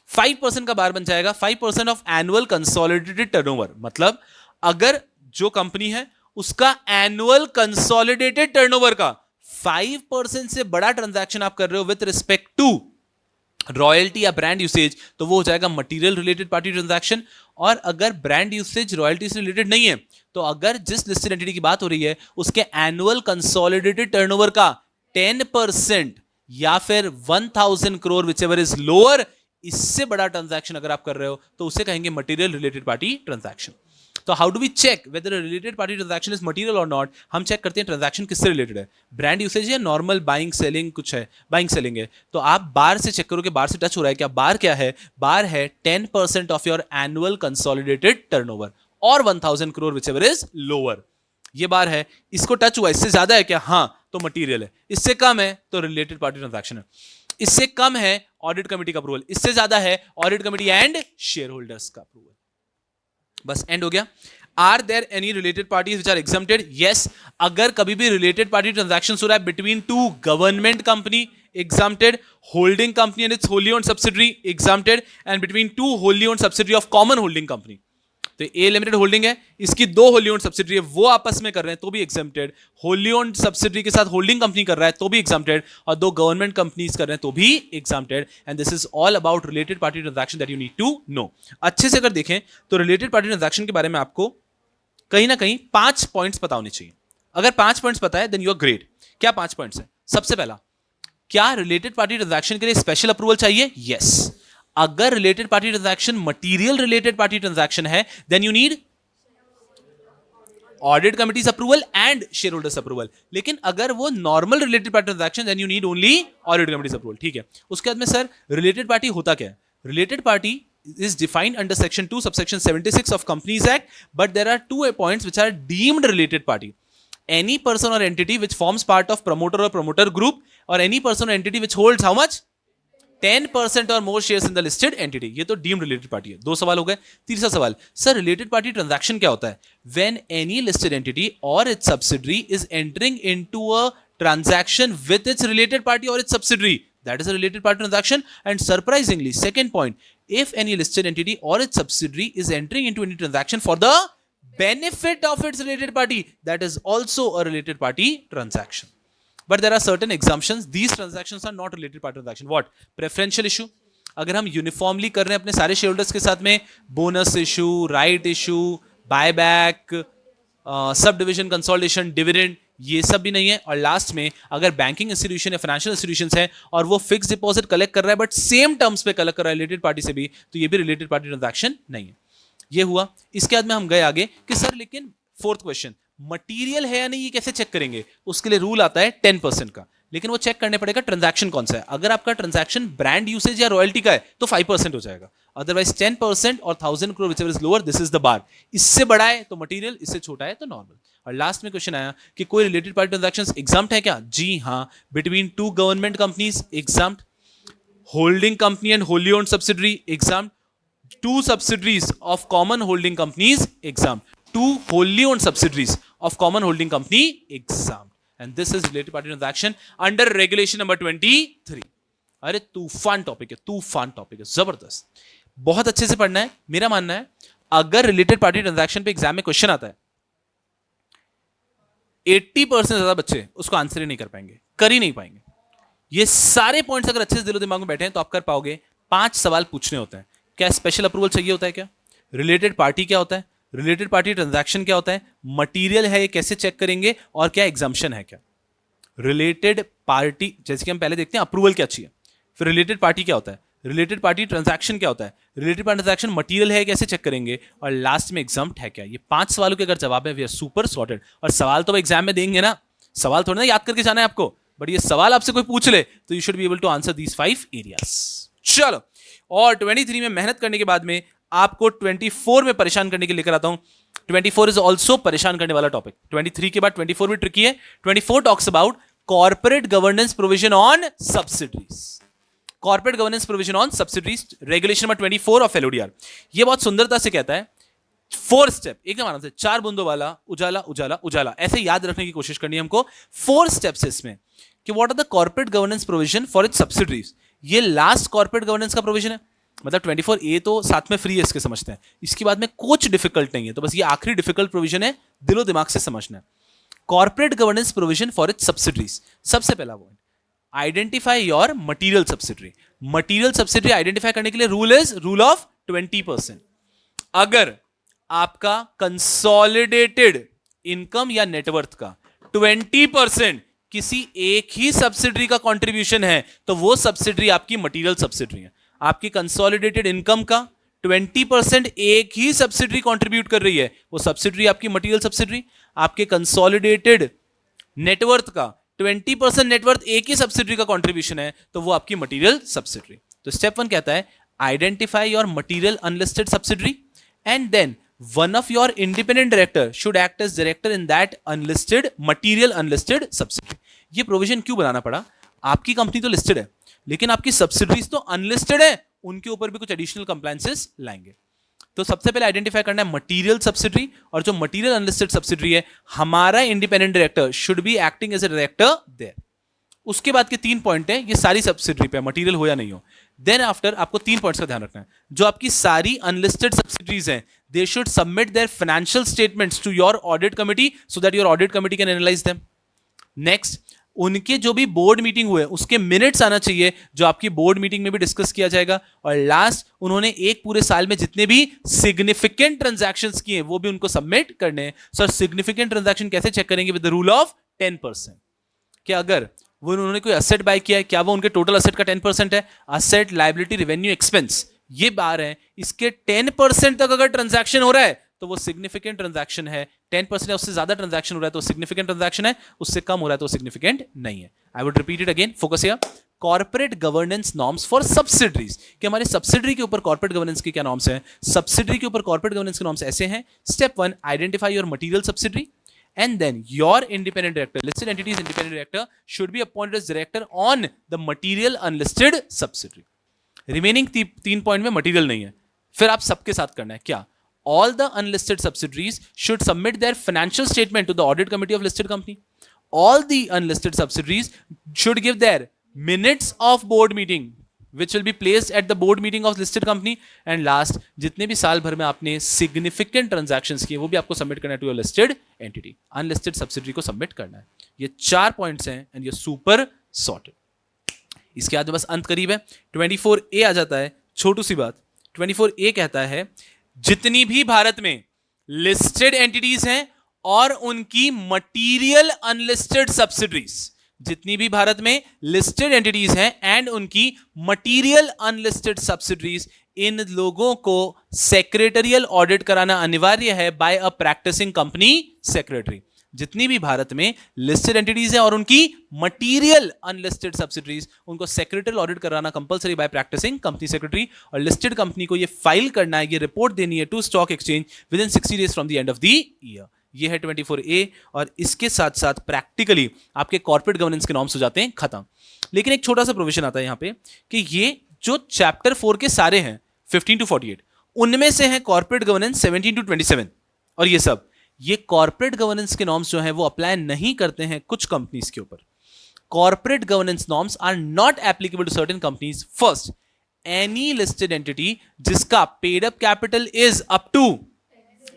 5% का बार बन जाएगा, 5% ऑफ एनुअल कंसोलिडेटेड टर्नओवर। मतलब अगर जो कंपनी है उसका एनुअल कंसोलिडेटेड टर्नओवर का 5% से बड़ा ट्रांजैक्शन आप कर रहे हो विद रिस्पेक्ट टू रॉयल्टी या ब्रांड यूसेज, तो वो हो जाएगा मटेरियल रिलेटेड पार्टी ट्रांजैक्शन। और अगर ब्रांड यूसेज रॉयल्टी से रिलेटेड नहीं है, तो अगर जिस लिस्टेड एंटिटी की बात हो रही है उसके एनुअल कंसोलिडेटेड टर्नओवर का 10% या फिर 1000 करोड़ विचएवर इज लोअर, इससे बड़ा ट्रांजैक्शन अगर आप कर रहे हो तो उसे कहेंगे मटेरियल रिलेटेड पार्टी ट्रांजैक्शन। तो how do we check whether related party transaction is material और नॉट? हम चेक करते हैं ट्रांजैक्शन किससे रिलेटेड है, ब्रांड यूसेज या नॉर्मल बाइंग सेलिंग कुछ है, बाइंग सेलिंग है। तो आप बार से चेक करोगे, बार से टच हो रहा है क्या? बार क्या है? बार है 10% of your annual consolidated turnover और 1000 करोड़ विचएवर इज लोअर। ये बार है, इसको टच हुआ, इससे ज्यादा है क्या? हाँ, तो मटेरियल है। इससे कम है तो रिलेटेड पार्टी ट्रांजैक्शन है। इससे कम है ऑडिट कमेटी का अप्रूवल, इससे ज्यादा है audit committee and share holders का अप्रूवल। बस एंड हो गया। Are there any related parties which are exempted? Yes, अगर कभी भी रिलेटेड पार्टी ट्रांजैक्शन हो रहा है between two government company exempted, holding company and its wholly owned subsidiary exempted, and between two wholly owned subsidiary of common holding company, तो ए limited holding है, इसकी दो होली ओन्ड सब्सिडरी है, वो आपस में कर रहे हैं तो भी एग्जेम्प्टेड, होली ओन्ड सब्सिडरी के साथ होल्डिंग कंपनी कर रहा है तो भी एग्जेम्प्टेड, और दो गवर्नमेंट कंपनीज कर रहे हैं तो भी exempted. And this is all about related party transaction that you need to know. अच्छे से अगर देखें तो रिलेटेड पार्टी ट्रांजैक्शन के बारे में आपको कहीं ना कहीं 5 पॉइंट्स पता होने चाहिए. अगर 5 पॉइंट्स पता है देन यू आर ग्रेट. क्या 5 पॉइंट्स है? सबसे पहला, क्या रिलेटेड पार्टी ट्रांजैक्शन के लिए स्पेशल अप्रूवल चाहिए? यस. अगर related party transaction material related party transaction है then you need audit committees approval and share holders approval. लेकिन अगर वो normal related party transaction then you need only audit committees approval. ठीक है. उसके बाद में सर रिलेटेड पार्टी होता क्या है? Related party is defined under section 2 subsection 76 of Companies Act, but there are two points which are deemed related party. Any person or entity which forms part of promoter or promoter group, or any person or entity which holds how much? 10% or more shares in the listed entity. ये तो deemed related party है. 2 सवाल हो गए. तीसरा सवाल, sir related party transaction क्या होता है? When any listed entity or its subsidiary is entering into a transaction with its related party or its subsidiary, that is a related party transaction. And surprisingly, second point, if any listed entity or its subsidiary is entering into any transaction for the benefit of its related party, that is also a related party transaction. But there are certain exemptions. These transactions are not related party transaction. What? Preferential issue. अगर हम uniformly कर रहे हैं अपने सारे share holders के साथ में, bonus issue, right issue, buyback, sub division consolidation, dividend, ये सब भी नहीं है. और लास्ट में अगर बैंकिंग इंस्टीट्यूशन या फाइनेंशियल इंस्टीट्यूशन है और वो फिक्स डिपॉजिट कलेक्ट कर रहा है बट सेम टर्म्स पे कलेक्ट कर रहा है रिलेटेड पार्टी से भी, तो ये भी रिलेटेड पार्टी ट्रांजैक्शन नहीं है. ये हुआ. इसके बाद में हम गए आगे कि सर लेकिन फोर्थ क्वेश्चन, मटीरियल है या नहीं ये कैसे चेक करेंगे? उसके लिए रूल आता है 10% का, लेकिन वो चेक करने पड़ेगा ट्रांजैक्शन कौन सा है. अगर आपका ट्रांजैक्शन ब्रांड यूसेज या रॉयल्टी का है तो 5% हो जाएगा. अदरवाइज 10% और 1000 crore whichever is lower, this is the bar. इससे बड़ा है तो मटीरियल, इससे छोटा है तो नॉर्मल. और लास्ट में क्वेश्चन आया कि कोई रिलेटेड पार्टी ट्रांजैक्शंस एग्जाम्प्ट है क्या? जी हाँ. Between two government companies exempt, holding company and wholly owned subsidiary exempt, two subsidiaries of common holding companies exempt, two wholly owned subsidiaries of common holding company exempt. And this is related party transaction under regulation number 23. अरे तूफान topic है, तूफान topic है, जबरदस्त. बहुत अच्छे से पढ़ना है. मेरा मानना है अगर रिलेटेड पार्टी ट्रांजैक्शन पे एग्जाम में क्वेश्चन आता है, 80% से ज्यादा बच्चे उसको आंसर ही नहीं कर पाएंगे, कर ही नहीं पाएंगे. ये सारे पॉइंट्स अगर अच्छे से दिलो दिमाग में बैठे हैं तो आप कर पाओगे. 5 सवाल पूछने होते हैं. क्या स्पेशल अप्रूवल चाहिए होता है? क्या रिलेटेड पार्टी क्या होता है? रिलेटेड पार्टी ट्रांजैक्शन क्या होता है? मटीरियल है ये कैसे चेक करेंगे? और क्या एग्जाम्पशन है? क्या रिलेटेड पार्टी, जैसे कि हम पहले देखते हैं अप्रूवल क्या चाहिए, फिर रिलेटेड पार्टी क्या होता है, रिलेटेड पार्टी ट्रांजैक्शन क्या होता है, रिलेटेड पार्टी ट्रांजैक्शन मटीरियल है कैसे चेक करेंगे, और लास्ट में एग्जाम्प्ट है क्या. ये 5 सवालों के अगर जवाब है वी आर सुपर सॉर्टेड. और सवाल तो एग्जाम में देंगे ना, सवाल थोड़ा ना याद करके जाना है आपको, बट ये सवाल आपसे कोई पूछ ले तो you should be able to answer these 5 areas. चलो, और 23 में मेहनत करने के बाद में आपको 24 में परेशान करने के लिए लेकर आता हूं. 24 इज ऑल्सो परेशान करने वाला टॉपिक. 23 के बाद 24 भी ट्रिकी है. 24 talks about corporate governance provision on subsidiaries. Corporate governance provision on subsidiaries, regulation number 24 of LODR. ये बहुत सुंदरता से कहता है 4 स्टेप, एकदम आराम से, 4 बूंदों वाला उजाला उजाला उजाला, ऐसे याद रखने की कोशिश करनी है हमको. 4 स्टेप्स है इसमें कि what are the corporate governance provision for its subsidiaries. ये लास्ट कॉर्पोरेट गवर्नेंस का प्रोविजन है. मतलब 24A तो साथ में फ्री है, इसके समझते हैं. इसके बाद में कुछ डिफिकल्ट नहीं है, तो बस ये आखिरी डिफिकल्ट प्रोविजन है, दिलो दिमाग से समझना है. Corporate governance provision for its subsidiaries. सबसे पहला point, identify your material subsidiary. Material subsidiary identify करने के लिए रूल इज रूल ऑफ 20%. अगर आपका कंसोलिडेटेड इनकम या नेटवर्थ का 20% किसी एक ही सब्सिडरी का कंट्रीब्यूशन है तो वो सब्सिडरी आपकी मटीरियल सब्सिडरी है. आपकी कंसोलिडेटेड इनकम का 20% एक ही सब्सिडरी कंट्रीब्यूट कर रही है, वो सब्सिडरी आपकी मटीरियल सब्सिडरी. आपके कंसोलिडेटेड नेटवर्थ का 20% नेटवर्थ एक ही सब्सिडरी का कंट्रीब्यूशन है तो वो आपकी मटीरियल सब्सिडरी. तो स्टेप 1 कहता है identify your material unlisted subsidiary and then one of your independent director should act as director in that unlisted material unlisted subsidiary. ये प्रोविजन क्यों बनाना पड़ा? आपकी कंपनी तो लिस्टेड है लेकिन आपकी सब्सिडरीज तो अनलिस्टेड है, उनके ऊपर भी कुछ एडिशनल कंप्लायंसेस लाएंगे. तो सबसे पहले आइडेंटिफाई करना है मटीरियल सब्सिडरी, और जो मटीरियल अनलिस्टेड सब्सिडरी है हमारा independent director should be acting as a director there. उसके बाद के 3 पॉइंट है, ये सारी सब्सिडरी पे मटेरियल हो या नहीं हो। देन आफ्टर आपको 3 पॉइंट्स का ध्यान रखना है। जो आपकी सारी अनलिस्टेड सब्सिडरीज हैं, they should submit their financial statements to your audit committee so that your audit committee can analyse them. Next, उनके जो भी बोर्ड मीटिंग हुए उसके मिनट्स आना चाहिए, जो आपकी बोर्ड मीटिंग में भी डिस्कस किया जाएगा। और लास्ट, उन्होंने एक पूरे साल में जितने भी सिग्निफिकेंट ट्रांजैक्शंस किए वो भी उनको सबमिट करने हैं। सर सिग्निफिकेंट ट्रांजैक्शन कैसे चेक करेंगे? With the rule of 10%। क्या अगर वो उन्होंने कोई असेट बाय किया है, क्या वो उनके टोटल असेट का 10% है? असेट, लायबिलिटी, रेवेन्यू, एक्सपेंस, ये बार है, इसके 10% तक अगर ट्रांजैक्शन हो रहा है तो वो सिग्निफिकेंट ट्रांजैक्शन है। 10% या उससे ज्यादा ट्रांजैक्शन हो रहा है तो सिग्निफिकेंट ट्रांजैक्शन है, उससे कम हो रहा है तो सिग्निफिकेंट नहीं है। I would repeat it again, focus here. Corporate governance norms for subsidiaries, कि हमारे सब्सिडरी के ऊपर कॉर्पोरेट गवर्नेंस के क्या नॉर्म्स हैं? सब्सिडरी के ऊपर कॉर्पोरेट गवर्नेंस के नॉर्म्स ऐसे हैं। Step 1, identify your material subsidiary, and then your independent director, listed entities independent director should be appointed as director on the material unlisted subsidiary. Remaining 3 point में material नहीं है, फिर आप सबके साथ करना है क्या? All the unlisted subsidiaries should submit their financial statement to the audit committee of listed company. All the unlisted subsidiaries should give their minutes of board meeting which will be placed at the board meeting of listed company. And last, जितने भी साल भर में आपने significant transactions किए वो भी आपको सबमिट करना है to your listed entity. Unlisted subsidiary को सबमिट करना है। ये 4 पॉइंट्स हैं and ये सुपर सॉर्टेड। इसके बाद बस अंत करीब है। 24A आ जाता है, छोटू सी बात। 24A कहता है जितनी भी भारत में लिस्टेड एंटिटीज हैं और उनकी मटीरियल अनलिस्टेड सब्सिडरीज, जितनी भी भारत में लिस्टेड एंटिटीज हैं एंड उनकी मटीरियल अनलिस्टेड सब्सिडरीज, इन लोगों को सेक्रेटरियल ऑडिट कराना अनिवार्य है by a practising company secretary. जितनी भी भारत में लिस्टेड एंटिटीज हैं और उनकी मटीरियल अनलिस्टेड सब्सिडरीज, उनको सेक्रेटरियल ऑडिट कराना compulsory by practising company secretary. और लिस्टेड कंपनी को ये फाइल करना है, ये रिपोर्ट देनी है to stock exchange within 60 days from the end of the year. ये है 24A। और इसके साथ साथ प्रैक्टिकली आपके कॉर्पोरेट गवर्नेंस के नॉर्म्स हो जाते हैं खत्म। लेकिन एक छोटा सा प्रोविजन आता है यहां पे कि ये जो चैप्टर 4 के सारे हैं 15 to 48, उनमें से है कॉर्पोरेट गवर्नेंस 17 to 27। और ये सब ये कॉर्पोरेट गवर्नेंस के नॉर्म्स जो हैं वो अप्लाई नहीं करते हैं कुछ कंपनीज के ऊपर। Corporate governance norms are not applicable to certain companies. First, any listed entity जिसका paid up capital is up to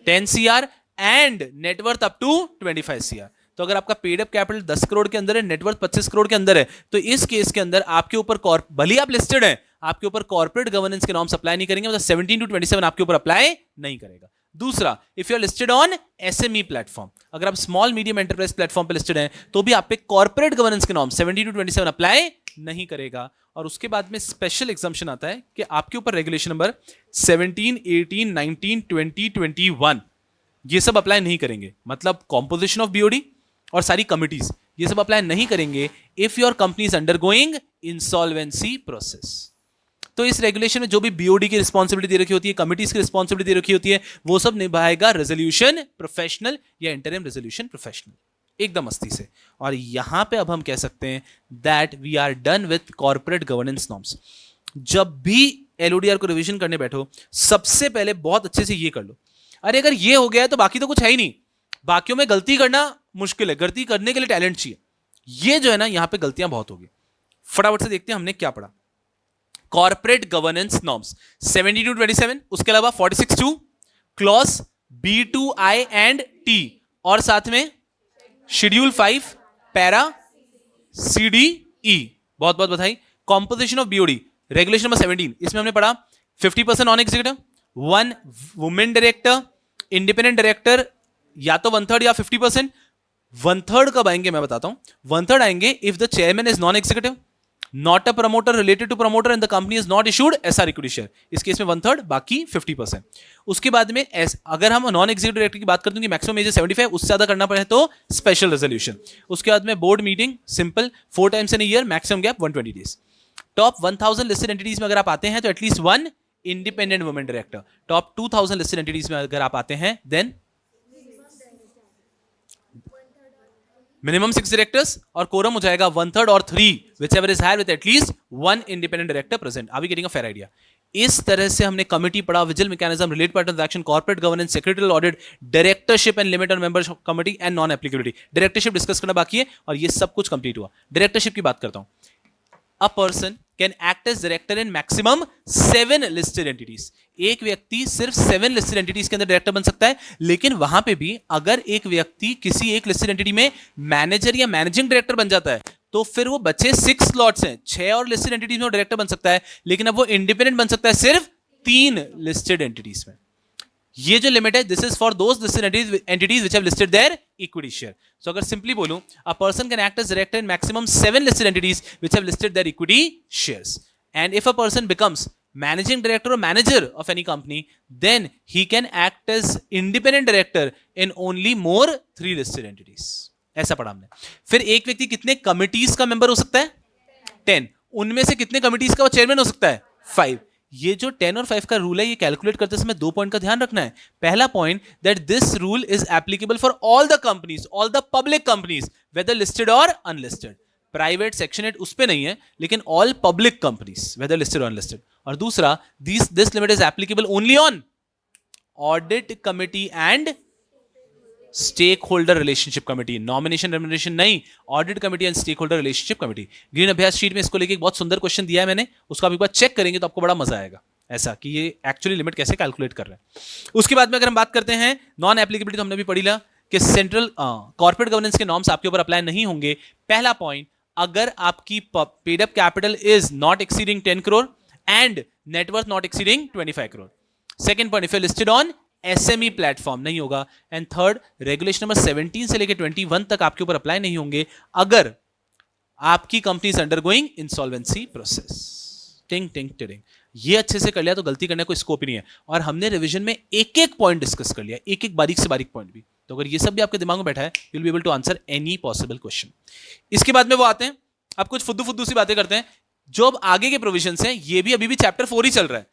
10 CR and net worth up to 25 CR। तो अगर आपका पेड अप कैपिटल 10 करोड़ के अंदर है, नेटवर्थ 25 करोड़ के अंदर है, तो इस केस के अंदर आपके ऊपर भले आप लिस्टेड हैं, आपके ऊपर कॉर्पोरेट गवर्नेंस के नॉर्म्स अप्लाई नहीं करेंगे, मतलब 17 to 27 आपके ऊपर अप्लाई नहीं करेगा। दूसरा, if you are listed on SME platform, अगर आप स्मॉल मीडियम एंटरप्राइज प्लेटफॉर्म पे लिस्टेड हैं तो भी आप पे कॉर्पोरेट गवर्नेंस के नॉर्म 17 to 27 अप्लाई नहीं करेगा। और उसके बाद में स्पेशल एग्जम्पशन आता है कि आपके ऊपर रेगुलेशन नंबर 17, 18, 19, 20, 21 ये सब अप्लाई नहीं करेंगे। मतलब कॉम्पोजिशन ऑफ BOD और सारी कमिटीज ये सब अप्लाई नहीं करेंगे if your company is undergoing insolvency process. तो इस रेगुलेशन में जो भी BOD की रिस्पॉन्सिबिलिटी दे रखी होती है, कमिटीज की रिस्पॉन्सिबिलिटी दे रखी होती है, वो सब निभाएगा रेजोल्यूशन प्रोफेशनल या इंटरिम रेजोल्यूशन प्रोफेशनल, एकदम मस्ती से। और यहां पे अब हम कह सकते हैं that we are done with corporate governance norms. जब भी LODR को रिवीजन करने बैठो, सबसे पहले बहुत अच्छे से ये कर लो, अरे अगर ये हो गया है तो बाकी तो कुछ है ही नहीं, बाकियों में गलती करना मुश्किल है, गलती करने के लिए टैलेंट चाहिए। ये जो है ना, यहां पे गलतियां बहुत होगी। फटाफट से देखते हैं हमने क्या पढ़ा। कॉर्पोरेट गवर्नेंस नॉर्म्स 70 to 27, उसके अलावा 46(2), क्लॉज B2I एंड T, और साथ में शेड्यूल 5 पैरा CDE। बहुत बहुत बधाई। Composition of BOD regulation number 17, इसमें हमने पढ़ा 50% non executive, 1 women director, independent director या तो 1/3 या 50%। 1/3 कब आएंगे मैं बताता हूं। 1/3 आएंगे if the chairman is non executive, not a promoter, related to promoter and the company is not issued SR equity share, इस केस में 1/3, बाकी 50%। उसके बाद में अगर हम नॉन एग्जीक्यूटिव डायरेक्टर की बात करते हैं कि मैक्सिमम एज है 75, उससे ज्यादा करना पड़े तो स्पेशल रेजोल्यूशन। उसके बाद में board meeting simple 4 times in year, maximum gap 120 days। Top 1000 listed entities में अगर आप आते हैं तो at least 1 independent women director. Top 2000 listed entities में अगर आप आते हैं देन मिनिमम 6 डायरेक्टर्स, और कोरम हो जाएगा 1/3 और 3, whichever is higher with at least 1 independent director present. Are we getting a fair idea? इस तरह से हमने कमिटी पढ़ा, vigil mechanism, related party transaction, corporate governance, secretarial audit, directorship and limit on members committee and non applicability. Directorship discuss करना बाकी है और ये सब कुछ कंप्लीट हुआ। डायरेक्टरशिप की बात करता हूं। A person can act as director in maximum 7 listed entities. एक व्यक्ति सिर्फ 7 लिस्टेड एंटिटीज के अंदर डायरेक्टर बन सकता है, लेकिन वहां पे भी अगर एक व्यक्ति किसी एक लिस्टेड एंटिटी में मैनेजर या मैनेजिंग डायरेक्टर बन जाता है तो फिर वो बचे 6 स्लॉट्स हैं, 6 और लिस्टेड एंटिटीज में वो डायरेक्टर बन सकता है, लेकिन अब वो इंडिपेंडेंट बन सकता है सिर्फ 3 लिस्टेड एंटिटीज में। ये जो लिमिट है, this is for those listed entities which have listed their equity share. So अगर सिंपली बोलूं, a person can act as director in maximum 7 listed entities which have listed their equity shares, and if a person becomes managing director or manager of any company, then he can act as independent director in only more 3 listed entities. ऐसा पढ़ा हमने। फिर एक व्यक्ति कितने committees का member हो सकता है? 10। उनमें से कितने कमिटीज का वो चेयरमैन हो सकता है? 5। ये जो 10 और 5 का रूल है, ये कैलकुलेट करते समय 2 पॉइंट का ध्यान रखना है। पहला point, that this rule is applicable for all the companies, all the public companies, whether listed और अनलिस्टेड। प्राइवेट सेक्शन 8 उस पे नहीं है, लेकिन all public companies whether listed और अनलिस्टेड। और दूसरा, this limit is applicable only on audit committee and stake holder relationship committee. Nomination remuneration नहीं, audit committee and stake holder relationship committee. Green अभ्यास शीट में इसको लेके एक बहुत सुंदर क्वेश्चन दिया है मैंने, उसको आप एक बार चेक करेंगे तो आपको बड़ा मजा आएगा, ऐसा कि ये एक्चुअली लिमिट कैसे कैलकुलेट कर रहे हैं। उसके बाद में अगर हम बात करते हैं नॉन एप्लीकेबिलिटी, तो हमने भी पढ़ी ला कि सेंट्रल कॉर्पोरेट गवर्नेंस के नॉर्म्स आपके ऊपर अप्लाई नहीं होंगे। पहला पॉइंट, अगर आपकी paid up capital is not exceeding 10 crore and net worth not exceeding 25 crore. Second point, if you listed on SME platform, नहीं होगा। एंड थर्ड, रेगुलेशन नंबर 17 से लेकर 21 तक आपके ऊपर अप्लाई नहीं होंगे अगर आपकी company is undergoing insolvency process. टिंग टिंग टिंग, ये अच्छे से कर लिया तो गलती करने का कोई स्कोप ही नहीं है। और हमने रिवीजन में एक एक पॉइंट डिस्कस कर लिया, एक एक बारीक से बारीक पॉइंट भी। तो अगर ये सब भी आपके दिमाग में बैठा है, you will be able to answer any possible question. इसके बाद में वो आते हैं, आप कुछ फुद्दू फुद्दू सी बातें करते हैं। जो अब आगे के प्रोविजंस हैं, ये भी अभी भी चैप्टर 4 ही चल रहा है।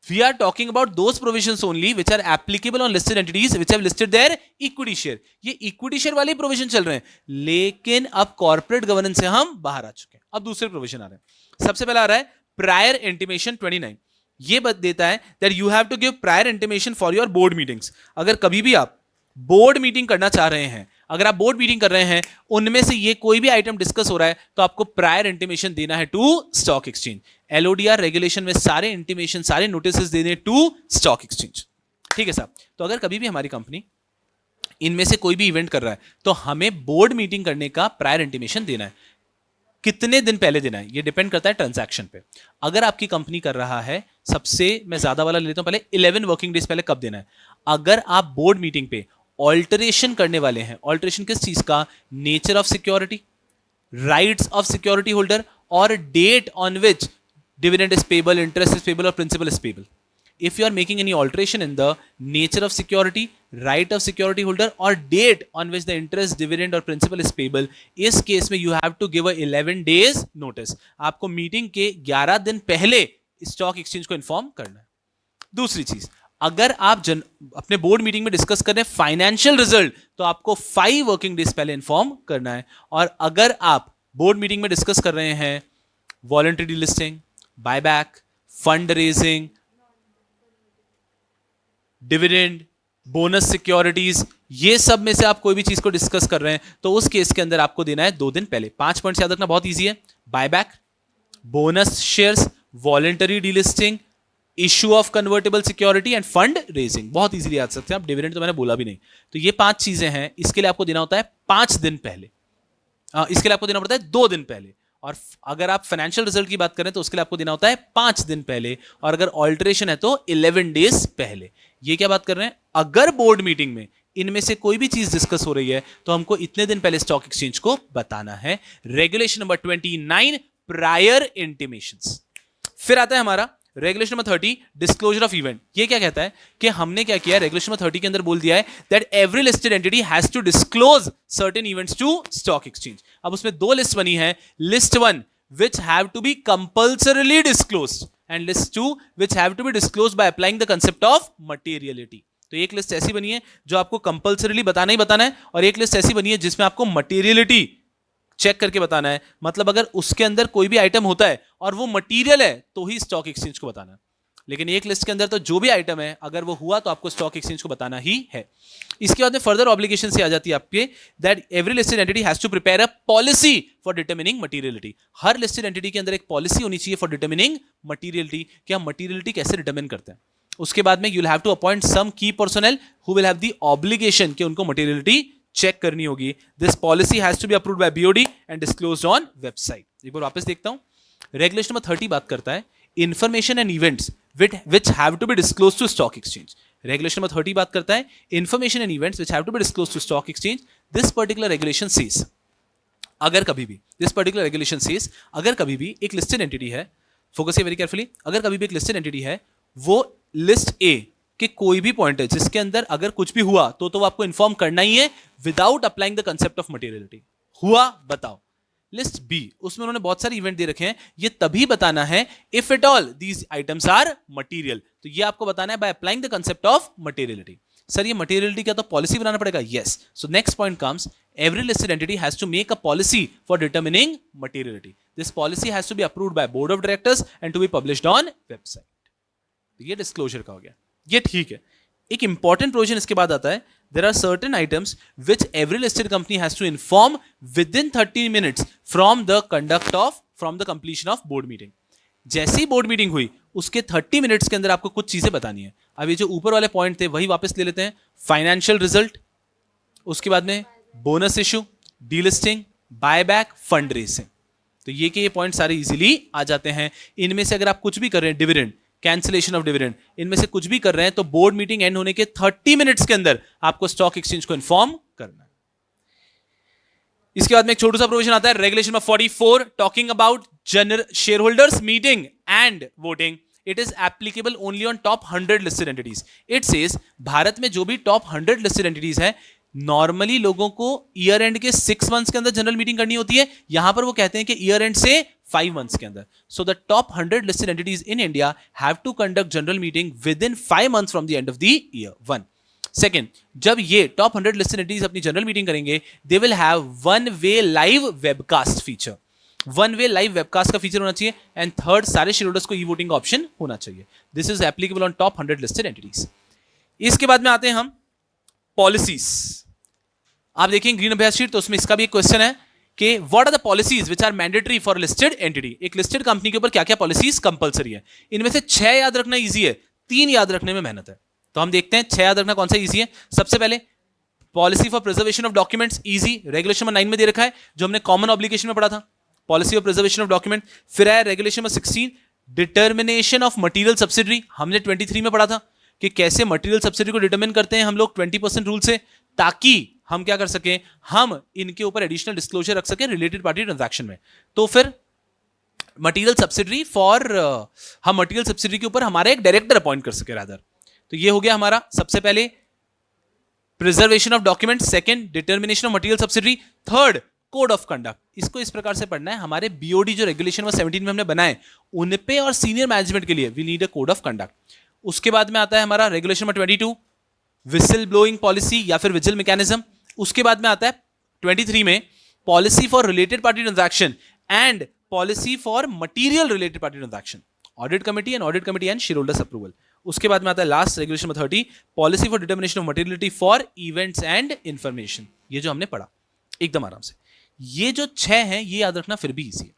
We are talking about those provisions only which are applicable on listed entities which have listed their equity share. ये इक्विटी शेयर वाले प्रोविजन चल रहे हैं, लेकिन अब कॉर्पोरेट गवर्नेंस से हम बाहर आ चुके हैं। अब दूसरे प्रोविजन आ रहे हैं। सबसे पहला आ रहा है प्रायर इंटीमेशन 29। ये देता है that you have to give prior intimation for your board meetings. अगर कभी भी आप बोर्ड मीटिंग करना चाह रहे हैं, अगर आप बोर्ड मीटिंग कर रहे हैं, उनमें से ये कोई भी आइटम डिस्कस हो रहा है, तो आपको प्रायर इंटीमेशन देना है to stock exchange. LODR regulation में सारे इंटीमेशन, सारे नोटिसेस देने टू स्टॉक एक्सचेंज। ठीक है साहब। तो अगर कभी भी हमारी कंपनी इनमें से कोई भी इवेंट कर रहा है, तो हमें बोर्ड मीटिंग करने का प्रायर इंटीमेशन देना है। कितने दिन पहले देना है, ये डिपेंड करता है ट्रांजैक्शन पे। अगर आपकी कंपनी कर रहा है, सबसे मैं ज्यादा वाला लेता हूं, पहले 11 वर्किंग डेज पहले कब देना है। अगर आप बोर्ड मीटिंग पे ऑल्टरेशन करने वाले हैं, ऑल्टरेशन किस चीज का, nature of security, rights of security holder, और date on which dividend is payable, interest is payable, or principal is payable. If you are making any alteration in the nature of security, right of security holder, or date on which the interest, dividend, or principal is payable, इस case में you have to give a 11 days notice. आपको meeting के 11 दिन पहले stock exchange को inform करना है। दूसरी चीज, अगर आप अपने बोर्ड मीटिंग में डिस्कस कर रहे हैं फाइनेंशियल रिजल्ट, तो आपको 5 वर्किंग डेज पहले इन्फॉर्म करना है। और अगर आप बोर्ड मीटिंग में डिस्कस कर रहे हैं voluntary delisting, buyback, fund raising, dividend, bonus securities, ये सब में से आप कोई भी चीज को डिस्कस कर रहे हैं, तो उस केस के अंदर आपको देना है 2 दिन पहले। 5 पॉइंट्स याद रखना बहुत इजी है। Buyback, bonus shares, voluntary delisting, issue of convertible security end fund raising. बहुत इजीली याद सकते हैं आप। डिविडेंड तो मैंने बोला भी नहीं। तो ये 5 चीजें हैं, इसके लिए आपको देना होता है 5 दिन पहले। इसके लिए आपको देना पड़ता है 2 दिन पहले। और अगर आप फाइनेंशियल रिजल्ट की बात करें तो उसके लिए आपको देना होता है 5 दिन पहले, और अगर ऑल्टरेशन है तो 11 डेज पहले। ये क्या बात कर रहे हैं, अगर बोर्ड मीटिंग में इनमें से कोई भी चीज डिस्कस हो रही है, तो हमको इतने दिन पहले स्टॉक एक्सचेंज को बताना है। Regulation number 29, prior intimations. फिर आता है हमारा regulation number 30, disclosure of event. ये क्या कहता है कि हमने क्या किया, रेगुलेशन नंबर 30 के अंदर बोल दिया है that every listed entity has to disclose certain events to stock exchange. अब उसमें 2 लिस्ट बनी है, list 1 which have to be compulsorily disclosed and list 2 which have to be disclosed by applying the concept of materiality। तो एक list ऐसी बनी है जो आपको कंपल्सरीली बताना ही बताना है, और एक लिस्ट ऐसी बनी है जिसमें आपको मटेरियलिटी चेक करके बताना है। मतलब अगर उसके अंदर कोई भी आइटम होता है और वो मटेरियल है, तो ही स्टॉक एक्सचेंज को बताना है। लेकिन एक लिस्ट के अंदर तो जो भी आइटम है अगर वो हुआ तो आपको स्टॉक एक्सचेंज को बताना ही है। इसके बाद में फर्दर ऑब्लिगेशन से आ जाती है आपके that every listed entity has to prepare a policy for determining materiality. हर लिस्टेड एंटिटी के अंदर एक पॉलिसी होनी चाहिए फॉर डिटरमिनिंग मटीरियलिटी, कि हम मटीरियलिटी कैसे डिटरमिन करते हैं। उसके बाद में you'll have to appoint some key personnel who will have the obligation कि उनको मटीरियलिटी चेक करनी होगी। This policy has to be approved by BOD and disclosed on website. एक बार वापस देखता हूं, रेगुलेशन नंबर 30 बात करता है information and events which have to be disclosed to stock exchange. Regulation number 30 बात करता है information and events which have to be disclosed to stock exchange. This particular regulation says, अगर कभी भी this particular regulation says, अगर कभी भी एक listed entity है, focus here very carefully, अगर कभी भी एक listed entity है, वो list A के कोई भी पॉइंट है जिसके अंदर अगर कुछ भी हुआ तो वो आपको इन्फॉर्म करना ही है without applying the concept of materiality. हुआ बताओ। लिस्ट बी, उसमें उन्होंने बहुत सारे इवेंट दे रखे हैं, ये तभी बताना है if at all these items are material, तो ये आपको बताना है by applying the concept of materiality. Sir ये मटेरियलिटी क्या तो पॉलिसी बनाना पड़ेगा? Yes. So next point comes every listed entity has to make a policy for determining materiality. This policy has to be approved by board of directors and to be published on website. ये disclosure का हो गया, ये ठीक है। एक important provision इसके बाद आता है, there are certain items which every listed company has to inform within 30 minutes from the completion of board meeting. जैसे ही बोर्ड मीटिंग हुई उसके 30 मिनट्स के अंदर आपको कुछ चीजें बतानी है। अब ये जो ऊपर वाले पॉइंट थे वही वापस ले लेते हैं। फाइनेंशियल रिजल्ट, उसके बाद में bonus issue, delisting, buyback, fund raising, तो ये पॉइंट सारे इजीली आ जाते हैं। इनमें से अगर आप कुछ भी कर रहे हैं, डिविडेंड, कैंसिलेशन ऑफ डिविडेंड, इनमें से कुछ भी कर रहे हैं तो बोर्ड मीटिंग एंड होने के 30 मिनट्स के अंदर आपको स्टॉक एक्सचेंज को इन्फॉर्म करना है। इसके बाद में एक छोटा सा प्रोविजन आता है, regulation number 44 talking about general share holders meeting and voting. It is applicable only on top 100 listed entities. It says Bharat में जो भी टॉप 100 लिस्टेड एंटिटीज है, नॉर्मली लोगों को ईयर एंड के 6 मंथ्स के अंदर जनरल मीटिंग करनी होती है, यहां पर वो कहते हैं कि ईयर एंड से 5 मंथ्स के अंदर। So the top 100 listed entities in India have to conduct general meeting within 5 months from the end of the year. 1 second, जब ये टॉप 100 लिस्टेड एंटिटीज अपनी जनरल मीटिंग करेंगे, they will have one way live webcast feature. One way live webcast का feature होना चाहिए। And third, सारे share holders को e voting का ऑप्शन होना चाहिए। This is applicable on top 100 listed entities. इसके बाद में आते हैं हम पॉलिसीज। आप देखें ग्रीन अभ्यास शीट, तो उसमें इसका भी एक क्वेश्चन है कि what are the policies which are mandatory for listed entity. एक लिस्टेड कंपनी के ऊपर क्या क्या पॉलिसीज कंपलसरी है। इनमें से 6 याद रखना इजी है, 3 याद रखने में मेहनत है। तो हम देखते हैं 6 याद रखना कौन सा इजी है। सबसे पहले policy for preservation of documents, easy, regulation number 9 में दे रखा है, जो हमने कॉमन ऑब्लिगेशन में पढ़ा था, policy of preservation of document. फिर है regulation number 16 determination of material subsidiary, हमने 23 में पढ़ा था कि कैसे मटेरियल सब्सिडी को डिटरमिन करते हैं हम लोग 20% रूल से, ताकि हम क्या कर सकें, हम इनके ऊपर एडिशनल डिस्क्लोजर रख सकें रिलेटेड पार्टी ट्रांजैक्शन में। तो फिर मटेरियल सब्सिडी फॉर हम मटेरियल सब्सिडी के ऊपर हमारा एक डायरेक्टर अपॉइंट कर सके रादर। तो ये हो गया हमारा सबसे पहले preservation of document, second determination of material subsidy, third code of conduct. इसको इस प्रकार से पढ़ना है, हमारे बीओडी जो रेगुलेशन 17 में हमने बनाए उन पे और सीनियर मैनेजमेंट के लिए we need a code of conduct. उसके बाद में आता है हमारा regulation number 22 whistle blowing policy या फिर विजिल मैकेनिज्म। उसके बाद में आता है 23 में policy for related party transaction and policy for material related party transaction, audit committee and share holders approval. उसके बाद में आता है last regulation number 30 policy for determination of materiality for events and information. ये जो हमने पढ़ा एकदम आराम से, ये जो 6 हैं ये याद रखना फिर भी इजी है।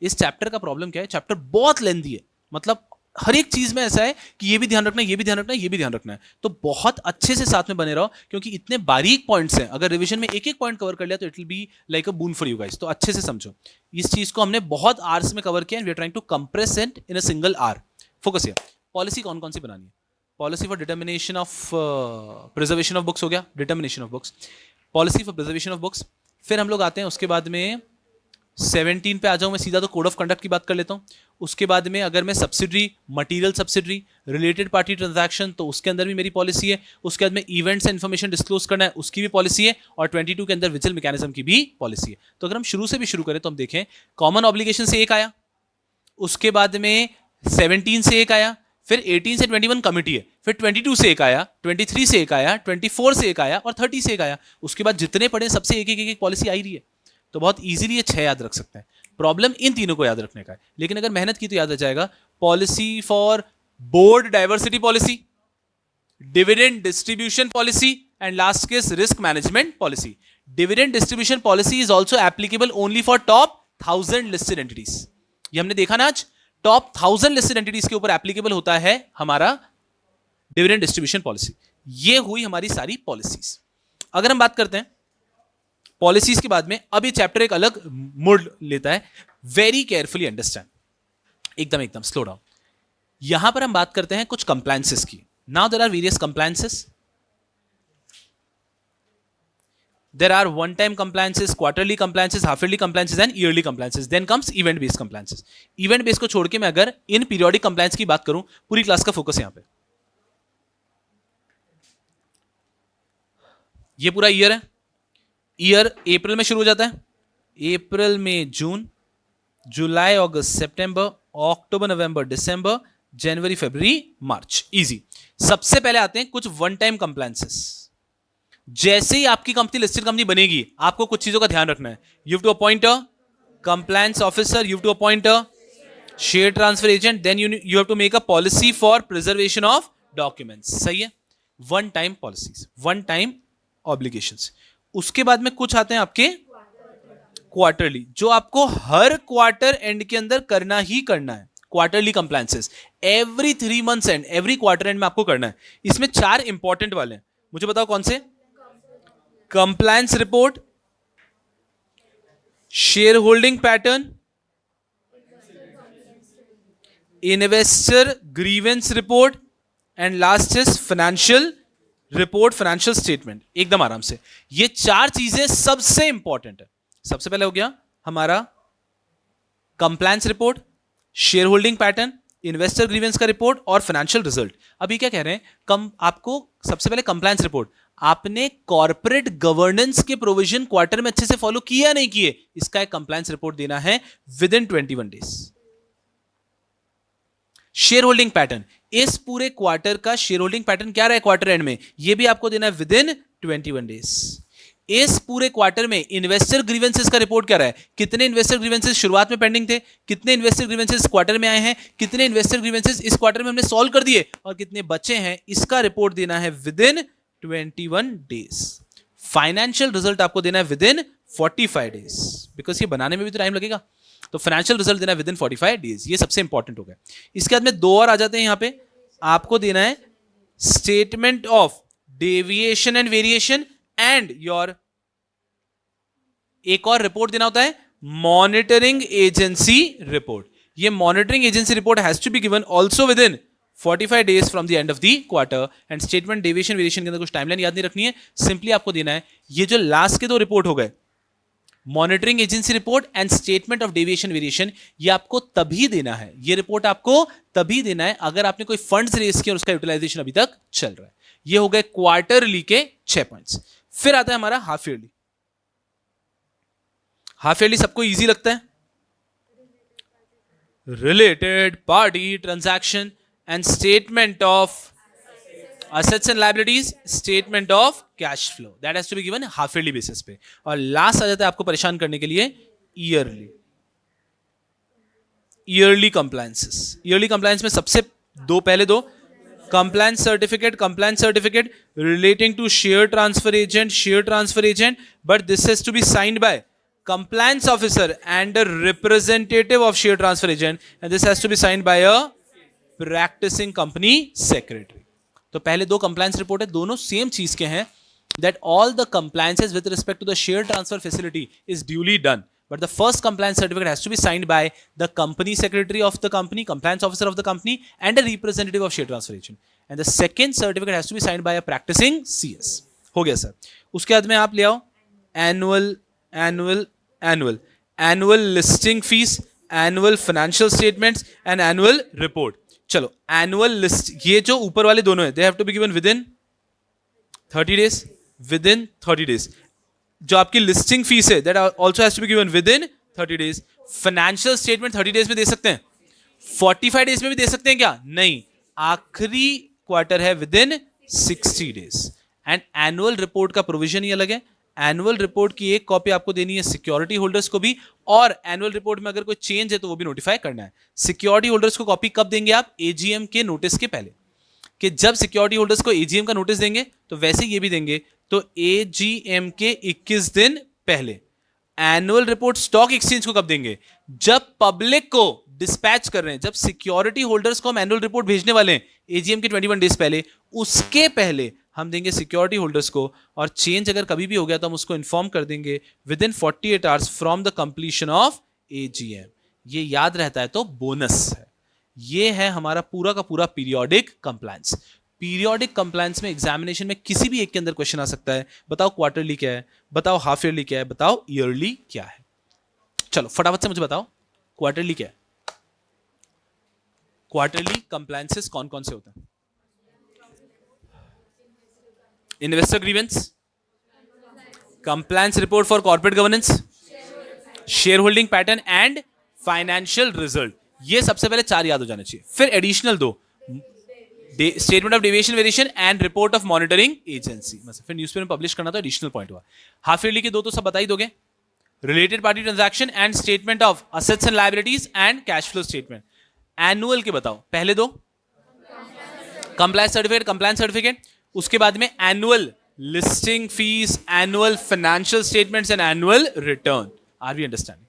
इस चैप्टर का प्रॉब्लम क्या है, चैप्टर बहुत लेंथी है, मतलब हर एक चीज में ऐसा है कि ये भी ध्यान रखना है, ये भी ध्यान रखना है, ये भी ध्यान रखना है। तो बहुत अच्छे से साथ में बने रहो, क्योंकि इतने बारीक पॉइंट्स हैं, अगर रिवीजन में एक एक पॉइंट कवर कर लिया तो it will be like a boon for you guys. तो अच्छे से समझो, इस चीज को हमने बहुत आवर्स में कवर किया and we are trying to compress it in a single hour. Focus here. Policy कौन कौन सी बनानी है? Policy for determination of preservation of books हो गया, determination of books, policy for preservation of books. फिर हम लोग आते हैं उसके बाद में 17 पे आ जाऊं मैं सीधा, तो कोड ऑफ कंडक्ट की बात कर लेता हूं। उसके बाद में अगर मैं subsidiary, material subsidiary, related party transaction, तो उसके अंदर भी मेरी पॉलिसी है। उसके बाद में इवेंट्स एंड इन्फॉर्मेशन डिस्क्लोज करना है, उसकी भी पॉलिसी है। और 22 के अंदर विजिल मैकेनिज्म की भी पॉलिसी है। तो अगर हम शुरू से भी शुरू करें तो हम देखें कॉमन ऑब्लिगेशन से एक आया, उसके बाद में 17 से एक आया, फिर 18 से 21 कमिटी है, फिर 22 से एक आया, 23 से एक आया, 24 से एक आया और 30 से एक आया। उसके बाद जितने पढ़े सबसे एक एक पॉलिसी आई रही है। तो बहुत इजीली ये 6 याद रख सकते हैं। प्रॉब्लम इन तीनों को याद रखने का है, लेकिन अगर मेहनत की तो याद रह जाएगा। Policy for board diversity policy, dividend distribution policy, and last case risk management policy. Dividend distribution policy is also applicable only for top 1000 listed entities. ये हमने देखा ना आज, टॉप 1000 लिस्टेड एंटिटीज के ऊपर एप्लीकेबल होता है हमारा डिविडेंड डिस्ट्रीब्यूशन पॉलिसी. ये हुई हमारी सारी पॉलिसीज. अगर हम बात करते हैं पॉलिसीज के बाद में, अब ये चैप्टर एक अलग मोड लेता है. वेरी केयरफुली अंडरस्टैंड, एकदम स्लो डाउन. यहां पर हम बात करते हैं कुछ कंप्लायंसेस की. Now there are various compliances. There are one-time compliances, quarterly compliances, half-yearly compliances and yearly compliances. Then comes event-based compliances. Event-based को छोड़ के मैं अगर इन periodic compliance की बात करूं, पूरी क्लास का फोकस यहां पे. ये पूरा ईयर है. ईयर अप्रैल में शुरू हो जाता है. अप्रैल में जून, जुलाई अगस्त सितंबर, अक्टूबर नवंबर दिसंबर, जनवरी फरवरी मार्च. इजी. सबसे पहले आते हैं कुछ वन टाइम कंप्लायंसेस. जैसे ही आपकी कंपनी लिस्टेड कंपनी बनेगी, आपको कुछ चीजों का ध्यान रखना है. You have to appoint a compliance officer, you have to appoint a share transfer agent, then you have to make a policy for preservation of documents. सही है. One time policies, one time obligations. उसके बाद में कुछ आते हैं आपके quarterly, जो आपको हर क्वार्टर एंड के अंदर करना ही करना है. Quarterly compliances every 3 months and every quarter and में आपको करना है. इसमें 4 इंपॉर्टेंट वाले हैं. मुझे बताओ कौन से. Compliance report, share holding pattern, investor grievance report, and last is financial report, financial statement. एकदम आराम से. ये 4 चीजें सबसे इंपॉर्टेंट है. सबसे पहले हो गया हमारा compliance report, share holding pattern, investor grievance का रिपोर्ट और फाइनेंशियल रिजल्ट. अभी क्या कह रहे हैं, आपको सबसे पहले कंप्लायंस रिपोर्ट. आपने कॉर्पोरेट गवर्नेंस के प्रोविजन क्वार्टर में अच्छे से फॉलो किए या नहीं किए, इसका एक कंप्लायंस रिपोर्ट देना है with in 21 days. Share holding pattern, इस पूरे क्वार्टर का शेयर होल्डिंग पैटर्न क्या रहा है क्वार्टर एंड में, यह भी आपको देना है विद इन 21 डेज. इस पूरे क्वार्टर में इन्वेस्टर ग्रीवेंसेस का रिपोर्ट क्या रहा है, कितने इन्वेस्टर ग्रीवेंसेस शुरुआत में पेंडिंग थे, कितने इन्वेस्टर ग्रीवेंसेस क्वार्टर में आए हैं, कितने इन्वेस्टर ग्रीवेंसेस इस क्वार्टर में हमने सॉल्व कर दिए और कितने बचे हैं, इसका रिपोर्ट देना है with in 21 days. Financial result आपको देना है विद इन 45 डेज, बिकॉज ये बनाने में भी तो टाइम लगेगा. तो फाइनेंशियल रिजल्ट देना है विद इन 45 डेज. ये सबसे इंपॉर्टेंट हो गया. इसके बाद में 2 और आ जाते हैं यहां पे. आपको देना है statement of deviation and variation and your, एक और रिपोर्ट देना होता है मॉनिटरिंग एजेंसी रिपोर्ट. ये monitoring agency report has to be given also within 45 days from the end of the quarter. And statement deviation variation के अंदर कुछ timeline याद नहीं रखनी है, सिंपली आपको देना है ये जो लास्ट के 2 रिपोर्ट हो गए, monitoring agency report and statement of deviation variation, ये आपको तभी देना है, ये रिपोर्ट आपको तभी देना है अगर आपने कोई फंड्स रेज किया और उसका यूटिलाइजेशन अभी तक चल रहा है. ये हो गए क्वार्टरली के 6 पॉइंट्स. फिर आता है हमारा हाफ ईयरली. हाफ ईयरली सबको इजी लगता है. Related party transaction and statement of assets and liabilities, statement of cash flow, that has to be given half yearly basis पे. और लास्ट आ जाता है आपको परेशान करने के लिए ईयरली कंप्लायंसेस. ईयरली कंप्लायंस में सबसे पहले दो compliance certificate relating to share transfer agent, but this has to be signed by compliance officer and a representative of share transfer agent, and this has to be signed by a practicing company secretary. तो पहले 2 compliance report है, दोनों same चीज के हैं, that all the compliances with respect to the share transfer facility is duly done, but the first compliance certificate has to be signed by the company secretary of the company, compliance officer of the company, and a representative of share transfer agent, and the second certificate has to be signed by a practicing CS. हो गया sir. उसके बाद में आप ले आओ annual listing fees, annual financial statements and annual report. चलो annual list, ये जो ऊपर वाले दोनों है, they have to be given within 30 days. जो आपकी लिस्टिंग फीस है, that also has to be given within 30 days. Financial statement 30 days में दे सकते हैं, 45 डेज में भी दे सकते हैं क्या, नहीं, आखिरी क्वार्टर है within 60 days. And annual report का प्रोविजन ही अलग है, एनुअल रिपोर्ट की एक कॉपी आपको देनी है सिक्योरिटी होल्डर्स को भी, और एनुअल रिपोर्ट में अगर कोई चेंज है तो वो भी नोटिफाई करना है। सिक्योरिटी होल्डर्स को कॉपी कब देंगे आप? एजीएम के नोटिस के पहले, कि जब सिक्योरिटी होल्डर्स को एजीएम का नोटिस देंगे तो वैसे ये भी देंगे, तो एजीएम के 21 दिन पहले। एनुअल रिपोर्ट स्टॉक एक्सचेंज को कब देंगे? जब पब्लिक को डिस्पैच कर रहे हैं, जब सिक्योरिटी होल्डर्स को हम एनुअल रिपोर्ट भेजने वाले हैं एजीएम के 21 डेज पहले, उसके पहले हम देंगे सिक्योरिटी होल्डर्स को। और चेंज अगर कभी भी हो गया तो हम उसको इन्फॉर्म कर देंगे with in 48 hours from the completion of AGM. ये याद रहता है तो बोनस है। ये है हमारा पूरा का पूरा पीरियोडिक कंप्लायंस। पीरियोडिक कंप्लायंस में एग्जामिनेशन में किसी भी एक के अंदर क्वेश्चन आ सकता है, बताओ क्वार्टरली क्या है, बताओ हाफ ईयरली क्या है, बताओ ईयरली क्या है। चलो फटाफट से मुझे बताओ क्वार्टरली क्या है। क्वार्टरली कंप्लायंसेस कौन कौन से होते हैं? Investor grievance, compliance report for corporate governance, share holding pattern and financial result. ये सबसे पहले 4 याद हो जाने चाहिए। फिर additional 2, statement of deviation variation and report of monitoring agency. फिर न्यूज़पेपर में पब्लिश करना तो एडिशनल पॉइंट हुआ। हाफ ईयरली के 2 तो सब बता ही दोगे, related party transaction and statement of assets and liabilities and cash flow statement. Annual के बताओ पहले 2, कंप्लायंस सर्टिफिकेट, उसके बाद में annual listing fees, annual financial statements and annual return. Are we understanding?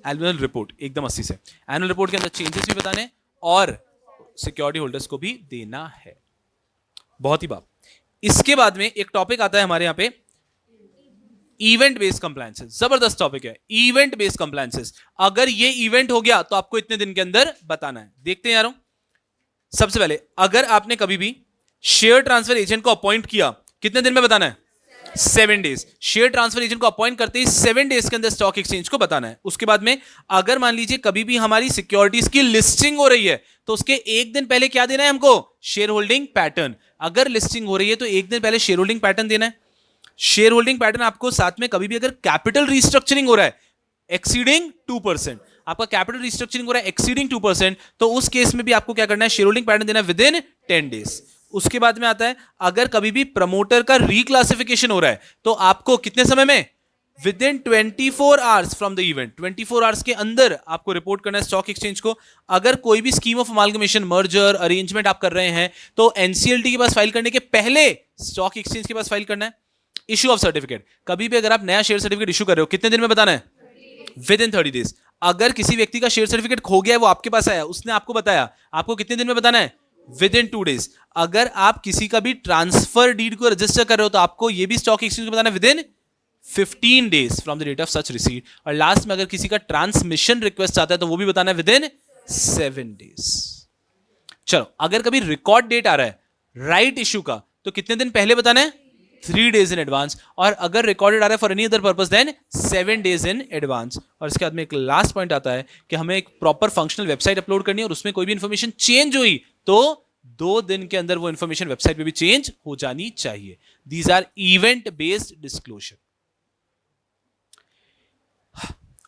Annual report एकदम 80 से। एनुअल रिपोर्ट के अंदर चेंजेस भी बताने और सिक्योरिटी होल्डर्स को भी देना है। बहुत ही बात। इसके बाद में एक टॉपिक आता है हमारे यहां पे, इवेंट बेस्ड कंप्लायंसेस। जबरदस्त टॉपिक है इवेंट बेस्ड कंप्लायंसेस। अगर ये इवेंट हो गया तो आपको इतने दिन के अंदर बताना है। देखते हैं यारों, सबसे पहले अगर आपने कभी भी शेयर ट्रांसफर एजेंट को अपॉइंट किया, कितने दिन में बताना है? 7 डेज। शेयर ट्रांसफर एजेंट को अपॉइंट करते ही 7 डेज के अंदर स्टॉक एक्सचेंज को बताना है। उसके बाद में अगर मान लीजिए कभी भी हमारी सिक्योरिटीज की लिस्टिंग हो रही है तो उसके 1 दिन पहले क्या देना है हमको? Share holding pattern. अगर लिस्टिंग हो रही है तो 1 दिन पहले शेयर होल्डिंग पैटर्न देना है। शेयर होल्डिंग पैटर्न आपको साथ में कभी भी अगर कैपिटल रिस्ट्रक्चरिंग हो रहा है एक्सीडिंग 2%, आपका कैपिटल रिस्ट्रक्चरिंग हो रहा है एक्सीडिंग 2%, तो उस केस में भी आपको क्या करना है? शेयर होल्डिंग पैटर्न देना है विद इन 10 डेज। उसके बाद में आता है अगर कभी भी प्रमोटर का रिक्लासिफिकेशन हो रहा है तो आपको कितने समय में? With in 24 hours from the event. 24 hours के अंदर आपको रिपोर्ट करना है स्टॉक एक्सचेंज को। अगर कोई भी scheme of amalgamation, merger, arrangement आप कर रहे हैं तो एनसीएलटी के पास फाइल करने के पहले स्टॉक एक्सचेंज के पास फाइल करना है। इशू ऑफ सर्टिफिकेट, कभी भी अगर आप नया शेयर सर्टिफिकेट इशू कर रहे हो कितने दिन में बताना है? Within 30 days. अगर किसी व्यक्ति का शेयर सर्टिफिकेट खो गया है, वो आपके पास आया, उसने आपको बताया, आपको कितने दिन में बताना है? With in 2 days. अगर आप किसी का भी ट्रांसफर डीड को रजिस्टर कर रहे हो तो आपको ये भी स्टॉक एक्सचेंज को बताना है within 15 days from the date of such receipt. और लास्ट में अगर किसी का ट्रांसमिशन रिक्वेस्ट आता है तो वो भी बताना है विद इन 7 डेज। चलो अगर कभी रिकॉर्ड डेट आ रहा है राइट इशू का तो कितने दिन पहले बताना है? 3 डेज इन एडवांस। और अगर रिकॉर्डेड आ रहा है for any other purpose than 7 days in advance. और इसके बाद में एक लास्ट पॉइंट आता है कि हमें एक प्रॉपर फंक्शनल वेबसाइट अपलोड करनी है और उसमें कोई भी इंफॉर्मेशन चेंज हुई तो 2 दिन के अंदर वो इंफॉर्मेशन वेबसाइट पे भी चेंज हो जानी चाहिए। These are event based disclosure.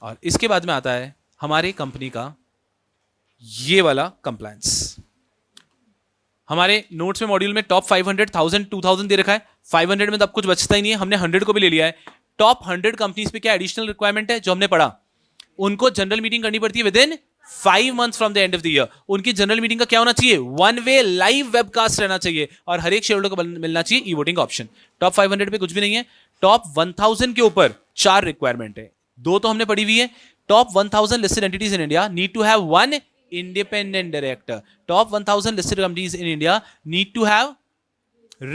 और इसके बाद में आता है हमारे कंपनी का ये वाला कंप्लायंस। हमारे नोट्स में मॉड्यूल में टॉप 500, 1000, 2000 दे रखा है। 500 में तो अब कुछ बचता ही नहीं है, हमने 100 को भी ले लिया है। टॉप 100 कंपनीज पे क्या एडिशनल रिक्वायरमेंट है जो हमने पढ़ा? उनको जनरल मीटिंग करनी पड़ती है within 5 months from the end of the year. उनकी जनरल मीटिंग का क्या होना चाहिए? 1 वे लाइव वेबकास्ट रहना चाहिए और हर एक शेयर होल्डर को मिलना चाहिए ई वोटिंग ऑप्शन। टॉप 500 पे कुछ भी नहीं है। टॉप 1000 के ऊपर 4 रिक्वायरमेंट है, 2 तो हमने पढ़ी हुई है। Top 1000 listed entities in India need to have 1 independent director. Top 1000 listed companies in India need to have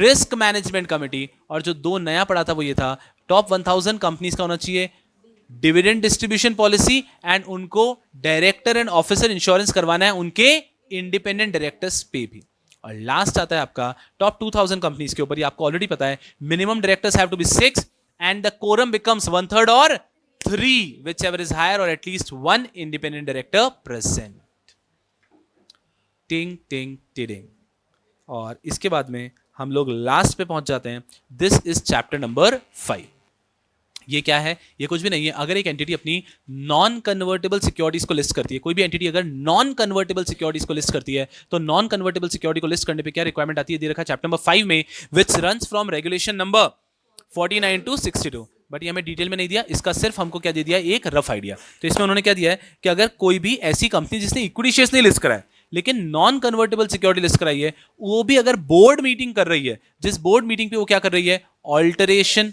risk management committee. और जो 2 नया पढ़ा था वो ये था, टॉप 1000 कंपनीज का होना चाहिए डिविडेंड डिस्ट्रीब्यूशन पॉलिसी एंड उनको डायरेक्टर एंड ऑफिसर इंश्योरेंस करवाना है उनके इंडिपेंडेंट डायरेक्टर्स पे भी। और लास्ट आता है आपका टॉप 2000 कंपनीज के ऊपर, ये आपको ऑलरेडी पता है, minimum directors have to be 6 and the quorum becomes 1/3 और 3 whichever is higher or at least 1 independent director present. टिंग टिंग टिडिंग। और इसके बाद में हम लोग लास्ट पे पहुंच जाते हैं। This is chapter number 5। ये क्या है? ये कुछ भी नहीं है। अगर एक एंटिटी अपनी नॉन कन्वर्टेबल सिक्योरिटीज को लिस्ट करती है, कोई भी एंटिटी अगर नॉन कन्वर्टेबल सिक्योरिटीज को लिस्ट करती है तो नॉन कन्वर्टेबल सिक्योरिटी को लिस्ट करने पे क्या रिक्वायरमेंट आती है? दे रखा है चैप्टर नंबर 5 में, विच runs from regulation number 49 to 62, but ये हमें डिटेल में नहीं दिया, इसका सिर्फ हमको क्या दे दिया, एक रफ आइडिया। तो इसमें उन्होंने क्या दिया है कि अगर कोई भी ऐसी कंपनी जिसने इक्विटी शेयर्स नहीं लिस्ट कराया लेकिन नॉन कन्वर्टेबल सिक्योरिटी लिस्ट कराई है, वो भी अगर बोर्ड मीटिंग कर रही है, जिस बोर्ड मीटिंग पे वो क्या कर रही है, alteration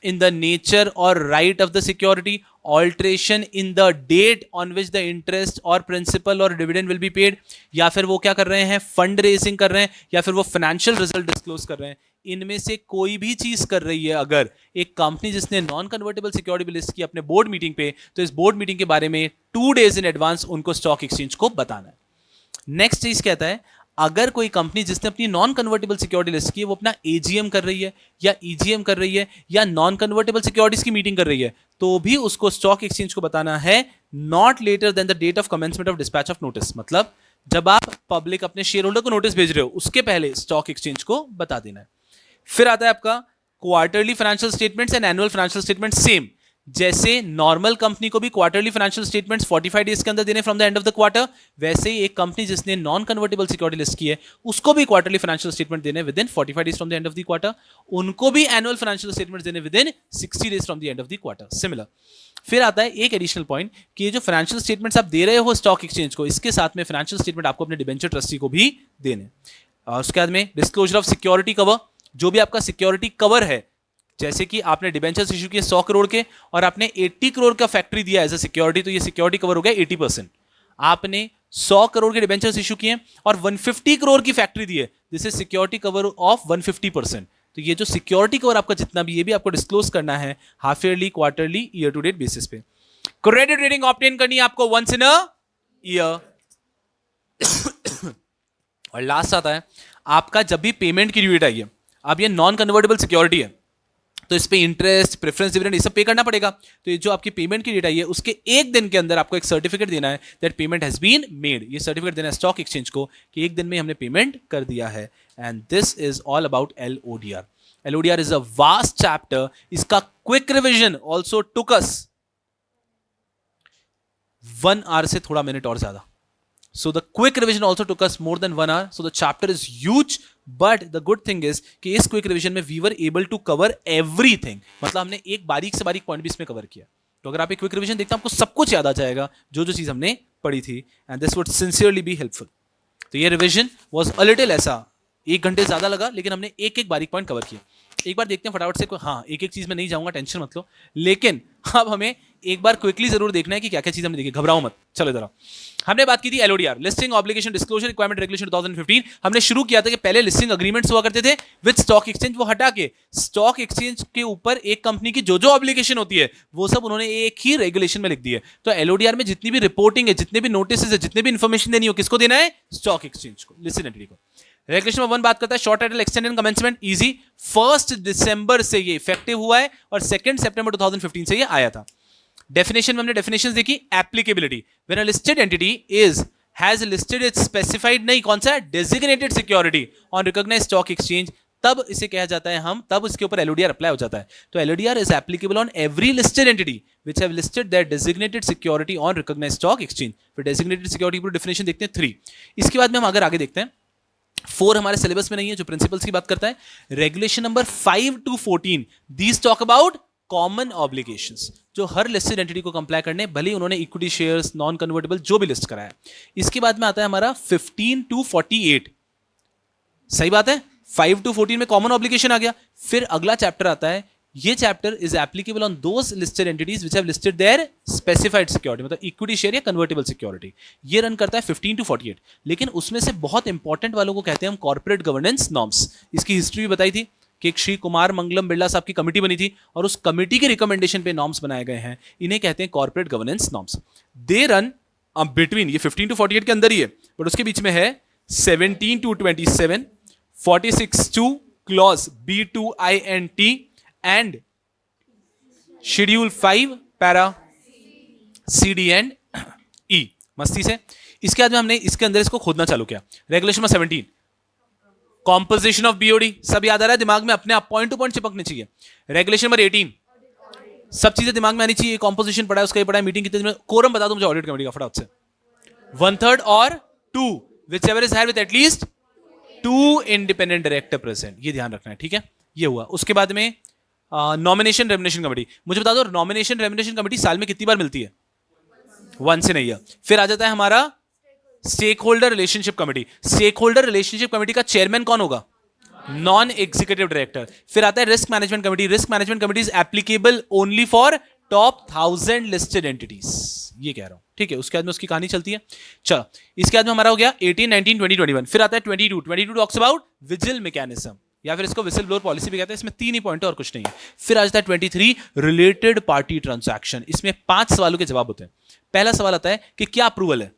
in the nature or right of the security, alteration in the date on which the interest or principal or dividend will be paid, या फिर वो क्या कर रहे हैं, फंड रेजिंग कर रहे हैं, या फिर वो फाइनेंशियल रिजल्ट डिस्क्लोज कर रहे हैं, इनमें से कोई भी चीज कर रही है अगर एक कंपनी जिसने नॉन कन्वर्टेबल सिक्योरिटी लिस्ट की अपने बोर्ड मीटिंग पे, तो इस बोर्ड मीटिंग के बारे में 2 days इन एडवांस उनको स्टॉक एक्सचेंज को बताना है। नेक्स्ट चीज कहता है, अगर कोई कंपनी जिसने अपनी नॉन कन्वर्टेबल सिक्योरिटी लिस्ट की है वो अपना एजीएम कर रही है या ईजीएम कर रही है या नॉन कन्वर्टेबल सिक्योरिटीज की मीटिंग कर रही है, तो भी उसको स्टॉक एक्सचेंज को बताना है not later than the date of commencement of dispatch of notice. मतलब जब आप पब्लिक अपने शेयर होल्डर को नोटिस भेज रहे हो उसके पहले स्टॉक एक्सचेंज को बता देना है। फिर आता है आपका quarterly financial statements and annual financial statement. Same जैसे नॉर्मल कंपनी को भी क्वार्टरली फाइनेंशियल स्टेटमेंट्स 45 डेज के अंदर देने from the end of the quarter, वैसे ही एक कंपनी जिसने नॉन कन्वर्टेबल सिक्योरिटी लिस्ट की है उसको भी क्वार्टरली फाइनेंशियल स्टेटमेंट देने with in 45 days from the end of the quarter, उनको भी एनुअल फाइनेंशियल स्टेटमेंट देने with in 60 days from the end of the quarter. Similar. फिर आता है एक एडिशनल पॉइंट कि ये जो फाइनेंशियल स्टेटमेंट्स आप दे रहे हो स्टॉक एक्सचेंज को, इसके साथ में फाइनेंशियल स्टेटमेंट आपको अपने डिबेंचर ट्रस्टी को भी देने। उसके बाद में डिस्क्लोजर ऑफ सिक्योरिटी कवर, जो भी आपका सिक्योरिटी कवर है, जैसे कि आपने डिबेंचर्स इशू किए 100 करोड़ के और आपने 80 करोड़ का फैक्ट्री दिया एज अ सिक्योरिटी, तो ये सिक्योरिटी कवर हो गया 80%। आपने 100 करोड़ के डिबेंचर्स इशू किए और 150 करोड़ की फैक्ट्री दी है, this is security cover of 150%। तो ये जो सिक्योरिटी कवर आपका जितना भी, ये भी आपको डिस्क्लोज करना है half yearly, quarterly, year to date basis पे। क्रेडिट रेटिंग ऑब्टेन करनी है आपको वंस इन अ ईयर। और लास्ट आता है आपका जब भी पेमेंट की ड्यू डेट आई है, अब ये नॉन कन्वर्टेबल सिक्योरिटी है तो इस पे इंटरेस्ट, प्रेफरेंस, डिविडेंड ये सब पे करना पड़ेगा। तो ये जो आपकी पेमेंट की डेट आई है उसके एक दिन के अंदर आपको एक सर्टिफिकेट देना है that payment has been made. ये सर्टिफिकेट देना है स्टॉक एक्सचेंज को कि एक दिन में हमने पेमेंट कर दिया है। And this is all about LODR। LODR is a vast chapter. इसका क्विक रिविजन ऑल्सो टुक अस 1 hour से थोड़ा मिनट और ज्यादा। So the quick revision also took us more than 1 hour. So the chapter is huge, but the good thing is कि इस quick revision में we were able to cover everything. मतलब हमने एक बारीक से बारीक पॉइंट भी इसमें कवर किया। तो अगर आप एक क्विक रिविजन देखते हैं आपको सब कुछ याद आ जाएगा जो जो चीज हमने पढ़ी थी, and this would sincerely be helpful. तो ये रिविजन was a little ऐसा 1 घंटे ज्यादा लगा, लेकिन हमने एक एक बारीक पॉइंट कवर किया। एक बार देखते हैं फटाफट से, हाँ एक एक चीज में नहीं जाऊंगा, टेंशन मत लो, लेकिन अब हमें एक बार क्विकली जरूर देखना है कि क्या क्या चीज हमने देखी, घबराओ मत। चलो जरा, हमने बात की थी LODR, listing obligation disclosure requirement regulation 2015। हमने शुरू किया था कि पहले लिस्टिंग अग्रीमेंट्स हुआ करते थे विद स्टॉक एक्सचेंज, वो हटा के स्टॉक एक्सचेंज के ऊपर एक कंपनी की जो जो ऑब्लिगेशन होती है वो सब उन्होंने एक ही रेगुलेशन में लिख दी है। तो LODR में जितनी भी रिपोर्टिंग है, जितने भी नोटिस है, जितने भी इन्फॉर्मेशन देनी हो, किसको देना है, स्टॉक एक्सचेंज को, लिस्टेड एंटिटी को। रेगुलेशन नंबर 1 बात करता है short title extend and commencement, easy. 1 दिसंबर से ये इफेक्टिव हुआ है और 2 सितंबर 2015 से ये आया था। डेफिनेशन में हमने डेफिनेशंस देखी। Applicability, when a listed entity is has listed its specified, नहीं कौन सा, designated security on recognised stock exchange, तब इसे कहा जाता है हम, तब इसके ऊपर LODR अप्लाई हो जाता है। तो LODR is applicable on every listed entity which have listed their designated security on recognised stock exchange. फिर डेजिग्नेटेड सिक्योरिटी की डेफिनेशन देखते हैं 3। इसके बाद में हम अगर आगे देखते हैं 4 हमारे सिलेबस में नहीं है, जो प्रिंसिपल्स की बात करता है। Regulation number 5 to 14 these talk about common obligations, जो हर लिस्टेड एंटिटी को कंप्लाई करने, भले ही उन्होंने इक्विटी शेयर्स, नॉन कन्वर्टेबल जो भी लिस्ट कराया। इसके बाद में आता है हमारा 15 to 48। सही बात है, 5 to 14 में कॉमन ऑब्लिगेशन आ गया। फिर अगला चैप्टर आता है, ये chapter is applicable on those listed entities which have listed there specified security, मतलब इक्विटी शेयर या कन्वर्टेबल सिक्योरिटी। ये रन करता है 15 to 48। लेकिन उसमें से बहुत इंपॉर्टेंट वालों को कहते हैं हम कॉर्पोरेट गवर्नेंस नॉर्म्स। इसकी हिस्ट्री भी बताई थी कि एक श्री कुमार मंगलम बिरला साहब की कमेटी बनी थी और उस कमेटी के रिकमेंडेशन पे नॉर्म्स बनाए गए हैं, इन्हें कहते हैं corporate governance norms. They run between, ये 15 to 48 के अंदर ही है, बट उसके बीच में है 17 to 27, 46 to clause B2INT and schedule 5 para CD and E। मस्ती से। इसके बाद में हमने इसके अंदर इसको खोदना चालू किया। Regulation number 17, composition of BOD, सब याद आ रहा है दिमाग में, अपने आप पॉइंट टू पॉइंट चिपकने चाहिए। रेगुलेशन नंबर 18, सब चीजें दिमाग में आनी चाहिए। कॉम्पोजिशन पढ़ा है, उसका ही पढ़ा है, मीटिंग कितने दिन में, कोरम बता दो मुझे ऑडिट कमेटी का फटाफट से। 1/3 और 2, whichever is higher with at least 2 independent director present, ये ध्यान रखना है, ठीक है। ये हुआ। उसके बाद में नॉमिनेशन रेम्युनरेशन कमेटी, मुझे बता दो नॉमिनेशन रेम्युनरेशन कमेटी साल में कितनी बार मिलती है? वन से नहीं है। फिर आ जाता है हमारा stake holder relationship committee. Stake holder relationship committee का चेयरमैन कौन होगा? Non executive director. फिर आता है risk management committee. Risk management committee is applicable only for top 1000 listed entities, ये कह रहा हूं, ठीक है। उसके बाद में उसकी कहानी चलती है। चलो, इसके बाद में हमारा हो गया 18, 19, 20, 21। फिर आता है 22 टॉक्स अबाउट विजिल मैकेनिज्म, या फिर इसको विसिल ब्लोअर पॉलिसी भी कहते हैं। इसमें 3 ही पॉइंट है और कुछ नहीं है। फिर आ जाता है 23 रिलेटेड पार्टी ट्रांजैक्शन। इसमें 5 सवालों के जवाब होते हैं। पहला सवाल आता है कि क्या अप्रूवल है,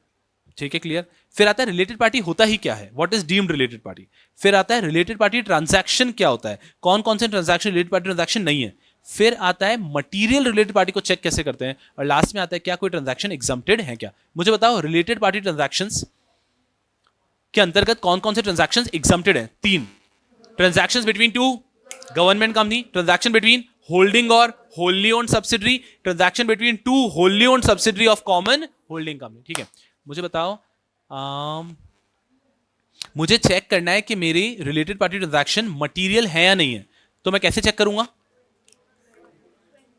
ठीक है, क्लियर। फिर आता है रिलेटेड पार्टी होता ही क्या है, what is deemed related party. फिर आता है रिलेटेड पार्टी ट्रांजैक्शन क्या होता है, कौन कौन से ट्रांजैक्शन रिलेटेड पार्टी ट्रांजैक्शन नहीं है। फिर आता है मटेरियल रिलेटेड पार्टी को चेक कैसे करते हैं, और लास्ट में आता है क्या कोई ट्रांजैक्शन एग्जम्प्टेड है क्या। मुझे बताओ रिलेटेड पार्टी ट्रांजैक्शंस के अंतर्गत कौन कौन से ट्रांजैक्शंस एग्जम्प्टेड है? 3 transactions between 2 government company, transaction between holding और wholly owned subsidiary, transaction between 2 wholly owned subsidiary of common holding company, ठीक है। मुझे बताओ मुझे चेक करना है कि मेरी रिलेटेड पार्टी ट्रांजैक्शन मटेरियल है या नहीं है, तो मैं कैसे चेक करूंगा?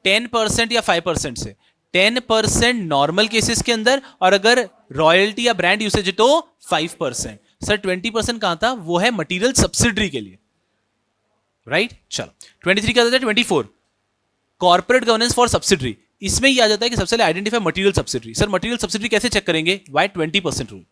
10% या 5% से। 10% नॉर्मल केसेस के अंदर, और अगर रॉयल्टी या ब्रांड यूसेज है तो 5%। सर 20% कहां था? वो है मटेरियल सब्सिडरी के लिए, राइट। चलो 23 क्या होता है? 24 कॉर्पोरेट गवर्नेंस फॉर सब्सिडरी। इसमें ये आ जाता है कि सबसे पहले identify material subsidiary. Sir material subsidiary कैसे चेक करेंगे? Why 20% rule.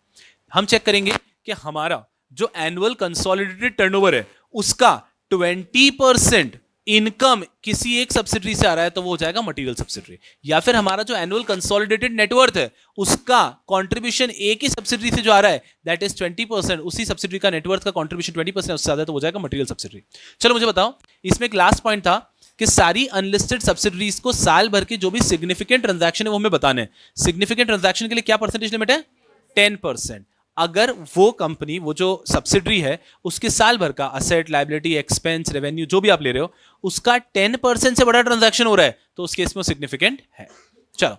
हम चेक करेंगे कि हमारा जो एनुअल कंसोलिडेटेड टर्नओवर है उसका 20% इनकम किसी एक सब्सिडरी से आ रहा है तो वो हो जाएगा मटेरियल सब्सिडरी। या फिर हमारा जो एनुअल कंसोलिडेटेड नेटवर्थ है उसका कंट्रीब्यूशन एक ही सब्सिडरी से जो आ रहा है दैट इज 20%, उसी सब्सिडरी का नेटवर्थ का कंट्रीब्यूशन 20% उससे ज्यादा तो हो जाएगा मटेरियल सब्सिडरी। चलो मुझे बताओ, इसमें एक लास्ट पॉइंट था कि सारी अनलिस्टेड सब्सिडरीज को साल भर के जो भी सिग्निफिकेंट ट्रांजैक्शन है वो हमें बताने हैं। सिग्निफिकेंट ट्रांजैक्शन के लिए क्या परसेंटेज लिमिट है? 10%। अगर वो कंपनी, वो जो सब्सिडरी है, उसके साल भर का असेट, लायबिलिटी, एक्सपेंस, रेवेन्यू जो भी आप ले रहे हो उसका 10% से बड़ा ट्रांजैक्शन हो रहा है तो उस केस में सिग्निफिकेंट है। चलो,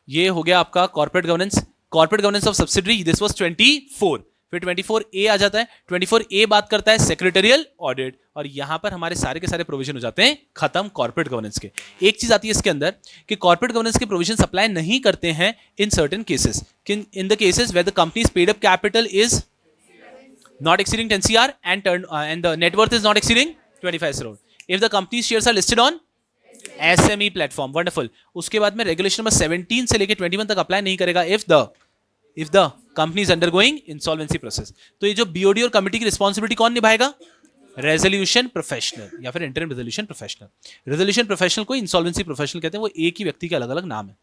ये हो गया आपका corporate governance. Corporate governance of subsidiary, this was 24। फिर 24A आ जाता है। 24A बात करता है सेक्रेटरियल ऑडिट, और यहां पर हमारे सारे के सारे प्रोविजन हो जाते हैं खत्म कॉर्पोरेट गवर्नेंस के। एक चीज आती है इसके अंदर कि कॉर्पोरेट गवर्नेंस के प्रोविजन अप्लाई नहीं करते हैं in certain cases, in the cases where the companies paid up capital is not exceeding 10 CR and the net worth is not exceeding 25 crore. If the company's shares are listed on SME platform, wonderful. उसके बाद में regulation number 17 से लेके 21 तक apply नहीं करेगा if the company is undergoing insolvency process. तो ये जो BOD और कमिटी की रिस्पॉन्सिबिलिटी कौन निभाएगा? रेजोल्यूशन प्रोफेशनल या फिर interim resolution professional. Resolution professional को इंसॉल्वेंसी प्रोफेशनल कहते हैं, वो एक ही व्यक्ति के अलग अलग नाम है।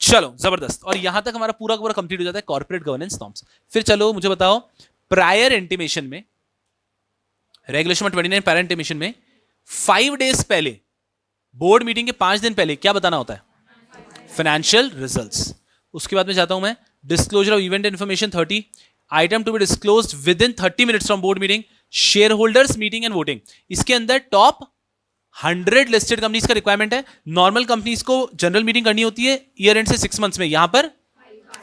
चलो जबरदस्त, और यहां तक हमारा पूरा पूरा कंप्लीट हो जाता है कॉर्पोरेट गवर्नेंस नॉर्म्स। फिर चलो मुझे बताओ, प्रायर इंटीमेशन में, रेगुलेशन नंबर 29 प्रायर इंटीमेशन में 5 डेज पहले, बोर्ड मीटिंग के 5 दिन पहले क्या बताना होता है? Financial results. उसके बाद में जाता हूं मैं disclosure of event information 30 item to be disclosed within 30 minutes from board meeting, share holders meeting and voting. इसके अंदर टॉप 100 लिस्टेड कंपनीज का रिक्वायरमेंट है। नॉर्मल कंपनीज को जनरल मीटिंग करनी होती है ईयर एंड से 6 मंथ्स में, यहां पर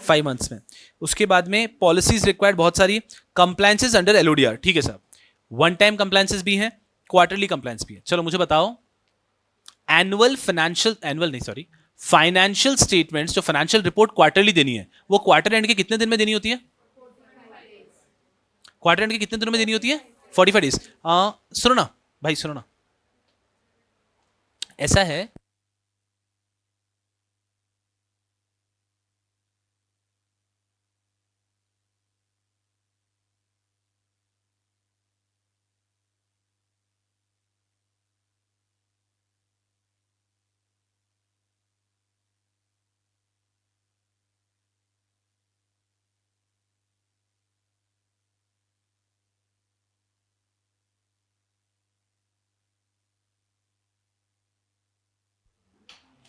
5 मंथ्स में। उसके बाद में पॉलिसीज रिक्वायर्ड बहुत सारी, कंप्लायंसेस अंडर LODR, ठीक है साहब, वन टाइम कंप्लायंसेस भी हैं, क्वार्टरली कंप्लायंस भी है। चलो मुझे बताओ, फाइनेंशियल स्टेटमेंट्स, जो फाइनेंशियल रिपोर्ट क्वार्टरली देनी है, वो क्वार्टर एंड के कितने दिन में देनी होती है? क्वार्टर एंड के कितने दिनों में देनी होती है? 45 डेज। सुनो ना भाई, सुनो ना, ऐसा है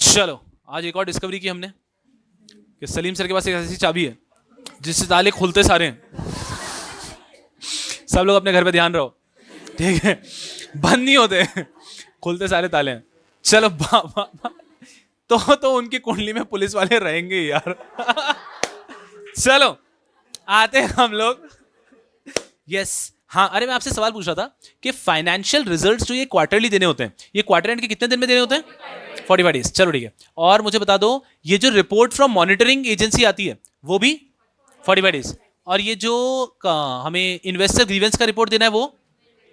चलो आज एक और डिस्कवरी की हमने कि सलीम सर के पास एक ऐसी चाबी है जिससे ताले खुलते सारे हैं। सब लोग अपने घर पे ध्यान रहो, ठीक है, बंद नहीं होते, खुलते सारे ताले हैं। चलो तो उनकी कुंडली में पुलिस वाले रहेंगे यार। चलो आते हैं हम लोग, यस, हाँ, अरे मैं आपसे सवाल पूछ रहा था कि फाइनेंशियल रिजल्ट्स जो ये क्वार्टरली देने होते हैं, ये क्वार्टर एंड के कितने दिन में देने होते हैं? 45 डेज। चलो ठीक है। और मुझे बता दो, ये जो रिपोर्ट फ्रॉम मॉनिटरिंग एजेंसी आती है वो भी 45 डेज, और ये जो हमें इन्वेस्टर ग्रीवेंस का रिपोर्ट देना है वो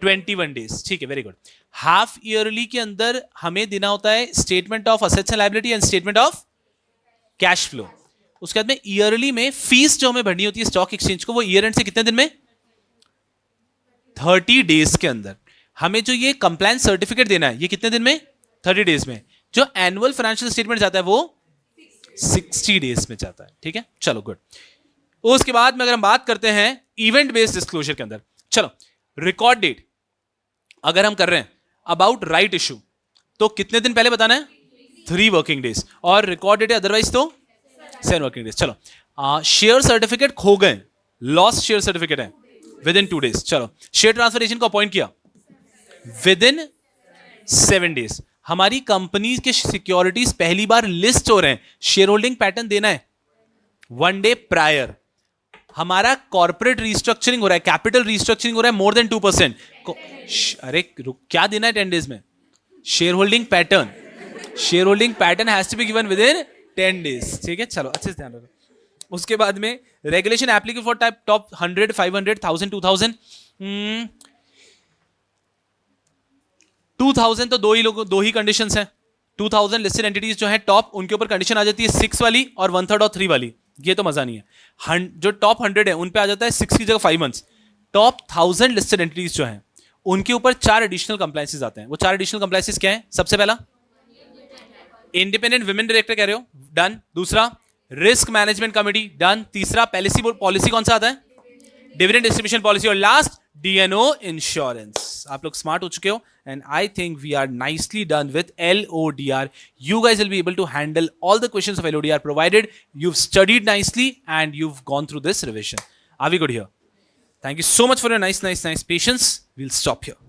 21 डेज। ठीक है, वेरी गुड। हाफ ईयरली के अंदर हमें देना होता है statement of assets and liability and statement of cash flow. उसके बाद में ईयरली में फीस जो हमें भरनी होती है स्टॉक एक्सचेंज को, वो ईयर एंड से कितने दिन में? 30 डेज के अंदर। हमें जो ये कंप्लायंस सर्टिफिकेट देना है, ये कितने दिन में? 30 डेज में। जो एनुअल फाइनेंशियल स्टेटमेंट जाता है वो 60 डेज में जाता है। ठीक है, चलो गुड। उसके बाद में अगर हम बात करते हैं इवेंट बेस्ड डिस्क्लोजर के अंदर, चलो रिकॉर्ड डेट अगर हम कर रहे हैं अबाउट राइट इशू, तो कितने दिन पहले बताना है? 3 वर्किंग डेज। और रिकॉर्ड डेट है अदरवाइज तो 7 वर्किंग डेज। चलो शेयर सर्टिफिकेट खो गए, लॉस्ट शेयर सर्टिफिकेट है, विद इन 2 डेज। चलो शेयर ट्रांसफर एजेंट को अपॉइंट किया, विद इन 7 डेज। हमारी कंपनी के सिक्योरिटीज पहली बार लिस्ट हो रहे हैं, शेयर होल्डिंग पैटर्न देना है 1 डे प्रायर। हमारा कॉर्पोरेट रिस्ट्रक्चरिंग हो रहा है, कैपिटल रिस्ट्रक्चरिंग हो रहा है मोर देन 2%। अरे क्या देना है 10 डेज में? Share holding pattern. Share holding pattern has to be given within 10 days. ठीक है, चलो अच्छे से ध्यान रखो। उसके बाद में regulation applicable for type top 100, 500, 1000, 2000। 2000 तो दो ही कंडीशंस हैं। 2000 लिस्टेड एंटिटीज जो है टॉप, उनके ऊपर कंडीशन आ जाती है 6 वाली और 1/3 और 3 वाली। ये तो मजा नहीं है। जो टॉप 100 है उन पे आ जाता है 6 की जगह 5 मंथ्स। टॉप 1000 लिस्टेड एंटिटीज जो हैं उनके ऊपर 4 एडिशनल कंप्लायंसेस आते हैं। वो 4 एडिशनल कंप्लायंसेस क्या है? सबसे पहला इंडिपेंडेंट विमेन डायरेक्टर, कह रहे हो, डन। दूसरा रिस्क मैनेजमेंट कमेटी, डन। तीसरा पॉलिसी कौन सा आता है? Dividend distribution policy. और लास्ट डीएनओ इंश्योरेंस। आप लोग स्मार्ट हो चुके हो and I think we are nicely done with LODR. You guys will be able to handle all the questions of LODR provided you've studied nicely and you've gone through this revision. Are we good here? Thank you so much for your nice patience. We'll stop here.